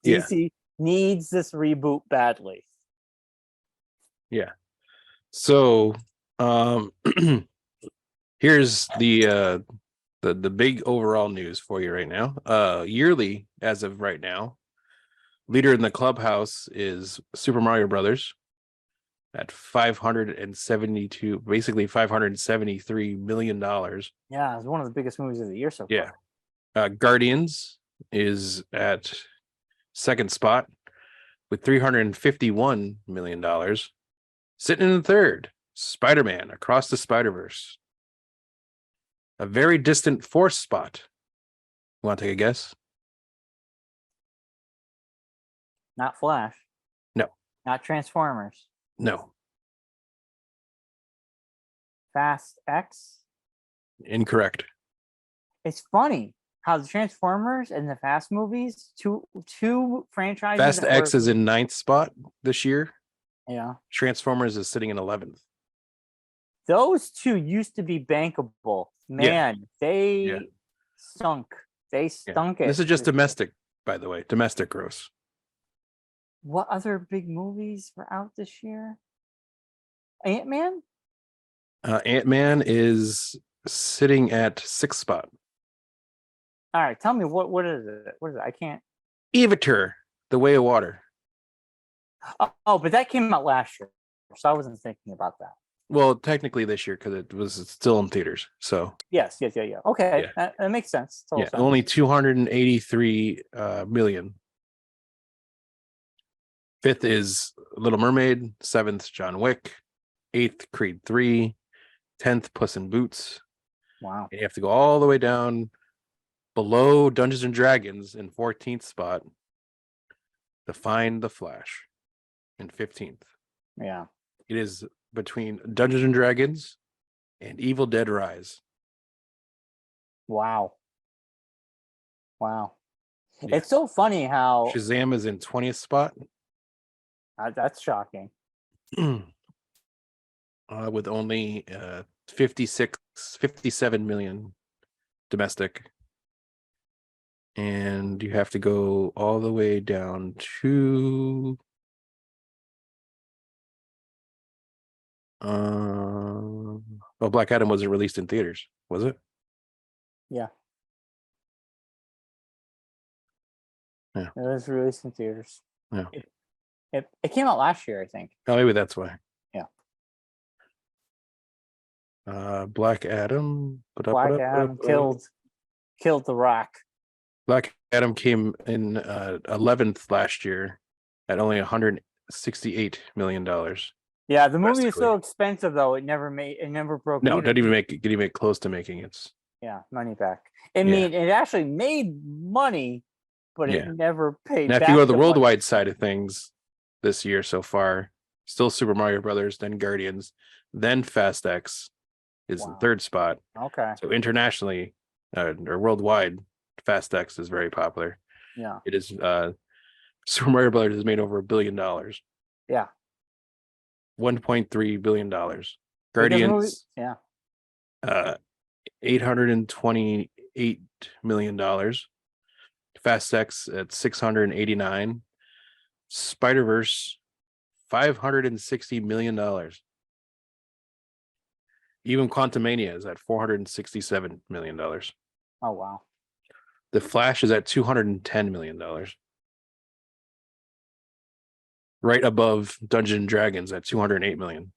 [SPEAKER 2] DC needs this reboot badly.
[SPEAKER 1] Yeah. So, here's the big overall news for you right now. Yearly, as of right now, leader in the clubhouse is Super Mario Brothers at $573 million.
[SPEAKER 2] Yeah, it's one of the biggest movies of the year so far.
[SPEAKER 1] Yeah. Guardians is at second spot with $351 million. Sitting in third, Spider-Man Across the Spider-Verse. A very distant fourth spot. You want to take a guess?
[SPEAKER 2] Not Flash.
[SPEAKER 1] No.
[SPEAKER 2] Not Transformers.
[SPEAKER 1] No.
[SPEAKER 2] Fast X?
[SPEAKER 1] Incorrect.
[SPEAKER 2] It's funny how the Transformers and the Fast movies, two franchises.
[SPEAKER 1] Fast X is in 9th spot this year.
[SPEAKER 2] Yeah.
[SPEAKER 1] Transformers is sitting in 11th.
[SPEAKER 2] Those two used to be bankable. Man, they stunk. They stunk it.
[SPEAKER 1] This is just domestic, by the way. Domestic gross.
[SPEAKER 2] What other big movies were out this year? Ant-Man?
[SPEAKER 1] Ant-Man is sitting at 6th spot.
[SPEAKER 2] All right, tell me what is it? What is it? I can't.
[SPEAKER 1] Avatar, The Way of Water.
[SPEAKER 2] Oh, but that came out last year, so I wasn't thinking about that.
[SPEAKER 1] Well, technically this year because it was still in theaters. So
[SPEAKER 2] yes. Okay, that makes sense.
[SPEAKER 1] Sense. Only 283 million. 5th is Little Mermaid. 7th, John Wick. 8th, Creed 3. 10th, Puss in Boots.
[SPEAKER 2] Wow.
[SPEAKER 1] And you have to go all the way down below Dungeons and Dragons in 14th spot to find The Flash in 15th.
[SPEAKER 2] Yeah.
[SPEAKER 1] It is between Dungeons and Dragons and Evil Dead Rise.
[SPEAKER 2] Wow. Yeah.
[SPEAKER 1] Yeah.
[SPEAKER 2] It's so funny how
[SPEAKER 1] Shazam is in 20th spot.
[SPEAKER 2] That's shocking.
[SPEAKER 1] With only 57 million domestic. And you have to go all the way down to Black Adam wasn't released in theaters, was it?
[SPEAKER 2] Yeah.
[SPEAKER 1] Yeah.
[SPEAKER 2] It was released in theaters.
[SPEAKER 1] Yeah.
[SPEAKER 2] It came out last year, I think.
[SPEAKER 1] Oh, maybe that's why.
[SPEAKER 2] Yeah.
[SPEAKER 1] Black Adam.
[SPEAKER 2] Black Adam killed The Rock.
[SPEAKER 1] Black Adam came in 11th last year at only $168 million.
[SPEAKER 2] Yeah, the movie is so expensive though. It never broke.
[SPEAKER 1] No, didn't even make close to making its
[SPEAKER 2] money back. It actually made money, but it never paid
[SPEAKER 1] now,
[SPEAKER 2] back.
[SPEAKER 1] if you go to the worldwide
[SPEAKER 2] money.
[SPEAKER 1] side of things this year so far, still Super Mario Brothers, then Guardians, then Fast X is in 3rd spot.
[SPEAKER 2] Okay.
[SPEAKER 1] So internationally or worldwide, Fast X is very popular.
[SPEAKER 2] Yeah.
[SPEAKER 1] It is Super Mario Brothers has made over $1 billion.
[SPEAKER 2] Yeah.
[SPEAKER 1] $1.3 billion. Guardians, $828 million. Fast X at 689. Spider-Verse, $560 million. Even Quantumania is at $467 million.
[SPEAKER 2] Oh wow.
[SPEAKER 1] The Flash is at $210 million. Right above Dungeons and Dragons at $208 million.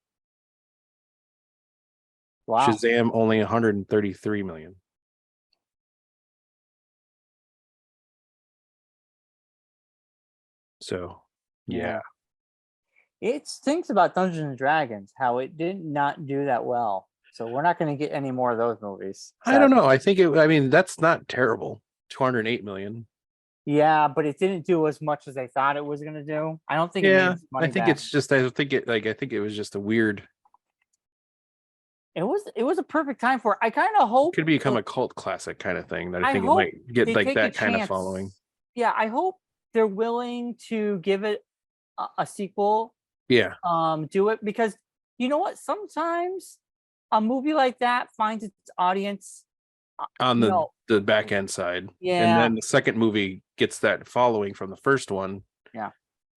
[SPEAKER 2] Wow.
[SPEAKER 1] Shazam only $133 million. So, yeah.
[SPEAKER 2] It stinks about Dungeons and Dragons how it did not do that well. So we're not going to get any more of those movies.
[SPEAKER 1] Sadly. I don't know. I think that's not terrible. $208 million.
[SPEAKER 2] Yeah, but it didn't do as much as they thought it was going to do. I don't think it made money back.
[SPEAKER 1] I think it was just a weird.
[SPEAKER 2] It was a perfect time for it. I kind of hope
[SPEAKER 1] it could become a cult classic kind of thing that I think it might get like that kind of following.
[SPEAKER 2] Yeah, I hope they're willing to give it a sequel.
[SPEAKER 1] Yeah.
[SPEAKER 2] Do it because you know what? Sometimes a movie like that finds its audience
[SPEAKER 1] on the back end side.
[SPEAKER 2] Yeah.
[SPEAKER 1] And then the second movie gets that following from the first one.
[SPEAKER 2] Yeah.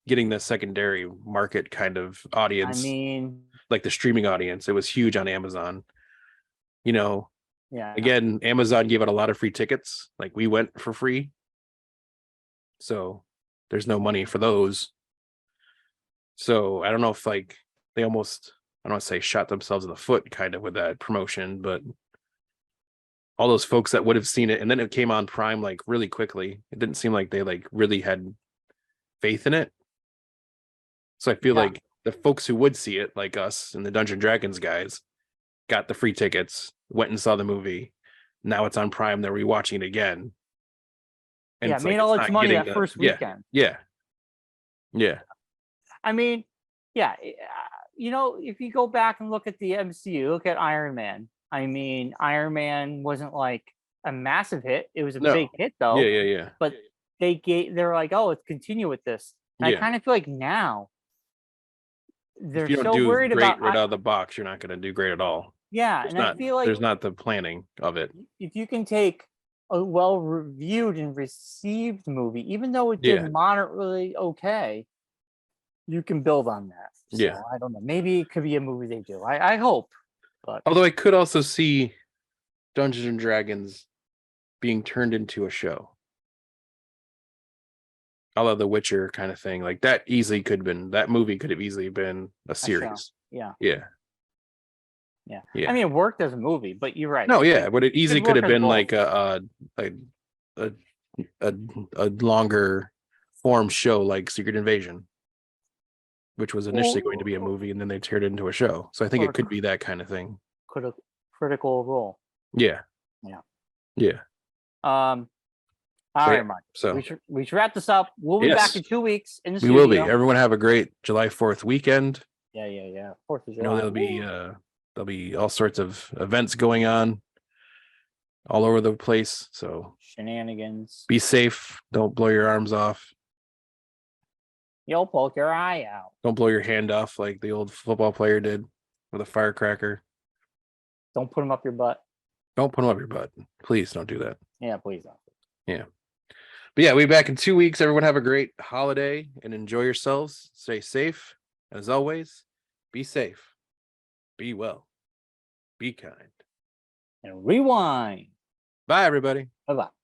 [SPEAKER 1] Getting the secondary market kind of audience.
[SPEAKER 2] I mean,
[SPEAKER 1] like the streaming audience. It was huge on Amazon. Yeah. Again, Amazon gave out a lot of free tickets. Like we went for free. So there's no money for those. So I don't know if like they almost, I don't want to say shot themselves in the foot kind of with that promotion, but all those folks that would have seen it and then it came on Prime like really quickly. It didn't seem like they like really had faith in it. So I feel like the folks who would see it, like us and the Dungeons and Dragons guys, got the free tickets, went and saw the movie. Now it's on Prime. They're rewatching it again.
[SPEAKER 2] And made all its money that first weekend.
[SPEAKER 1] Yeah.
[SPEAKER 2] I mean, if you go back and look at the MCU, look at Iron Man. I mean, Iron Man wasn't like a massive hit. It was a big hit though.
[SPEAKER 1] Yeah.
[SPEAKER 2] But they're like, oh, let's continue with this. And I kind of feel like now they're so worried about
[SPEAKER 1] right out of the box, you're not going to do great at all.
[SPEAKER 2] Yeah, I feel like
[SPEAKER 1] there's not the planning of it.
[SPEAKER 2] If you can take a well-reviewed and received movie, even though it did moderately okay, you can build on that. So, I don't know. Maybe it could be a movie they do. I hope. But
[SPEAKER 1] although I could also see Dungeons and Dragons being turned into a show. Although The Witcher kind of thing, like that movie could have easily been a series.
[SPEAKER 2] Yeah. I mean, it worked as a movie, but you're right.
[SPEAKER 1] No, but it easily could have been like a longer form show like Secret Invasion. which was initially going to be a movie, and then they turned it into a show. So I think it could be that kind of thing.
[SPEAKER 2] Critical Role.
[SPEAKER 1] Yeah.
[SPEAKER 2] All right, Mark. So we should wrap this up. We'll be back in 2 weeks in the studio.
[SPEAKER 1] We will be. Everyone have a great July 4th weekend.
[SPEAKER 2] Yeah. 4th of July.
[SPEAKER 1] There'll be all sorts of events going on all over the place. So
[SPEAKER 2] shenanigans.
[SPEAKER 1] Be safe. Don't blow your arms off.
[SPEAKER 2] You'll poke your eye out.
[SPEAKER 1] Don't blow your hand off like the old football player did with a firecracker.
[SPEAKER 2] Don't put them up your butt.
[SPEAKER 1] Don't put them up your butt. Please don't do that.
[SPEAKER 2] Yeah, please don't.
[SPEAKER 1] Yeah. But yeah, we'll be back in 2 weeks. Everyone have a great holiday and enjoy yourselves. Stay safe. As always, be safe. Be well. Be kind.
[SPEAKER 2] And rewind.
[SPEAKER 1] Bye, everybody.
[SPEAKER 2] Bye-bye.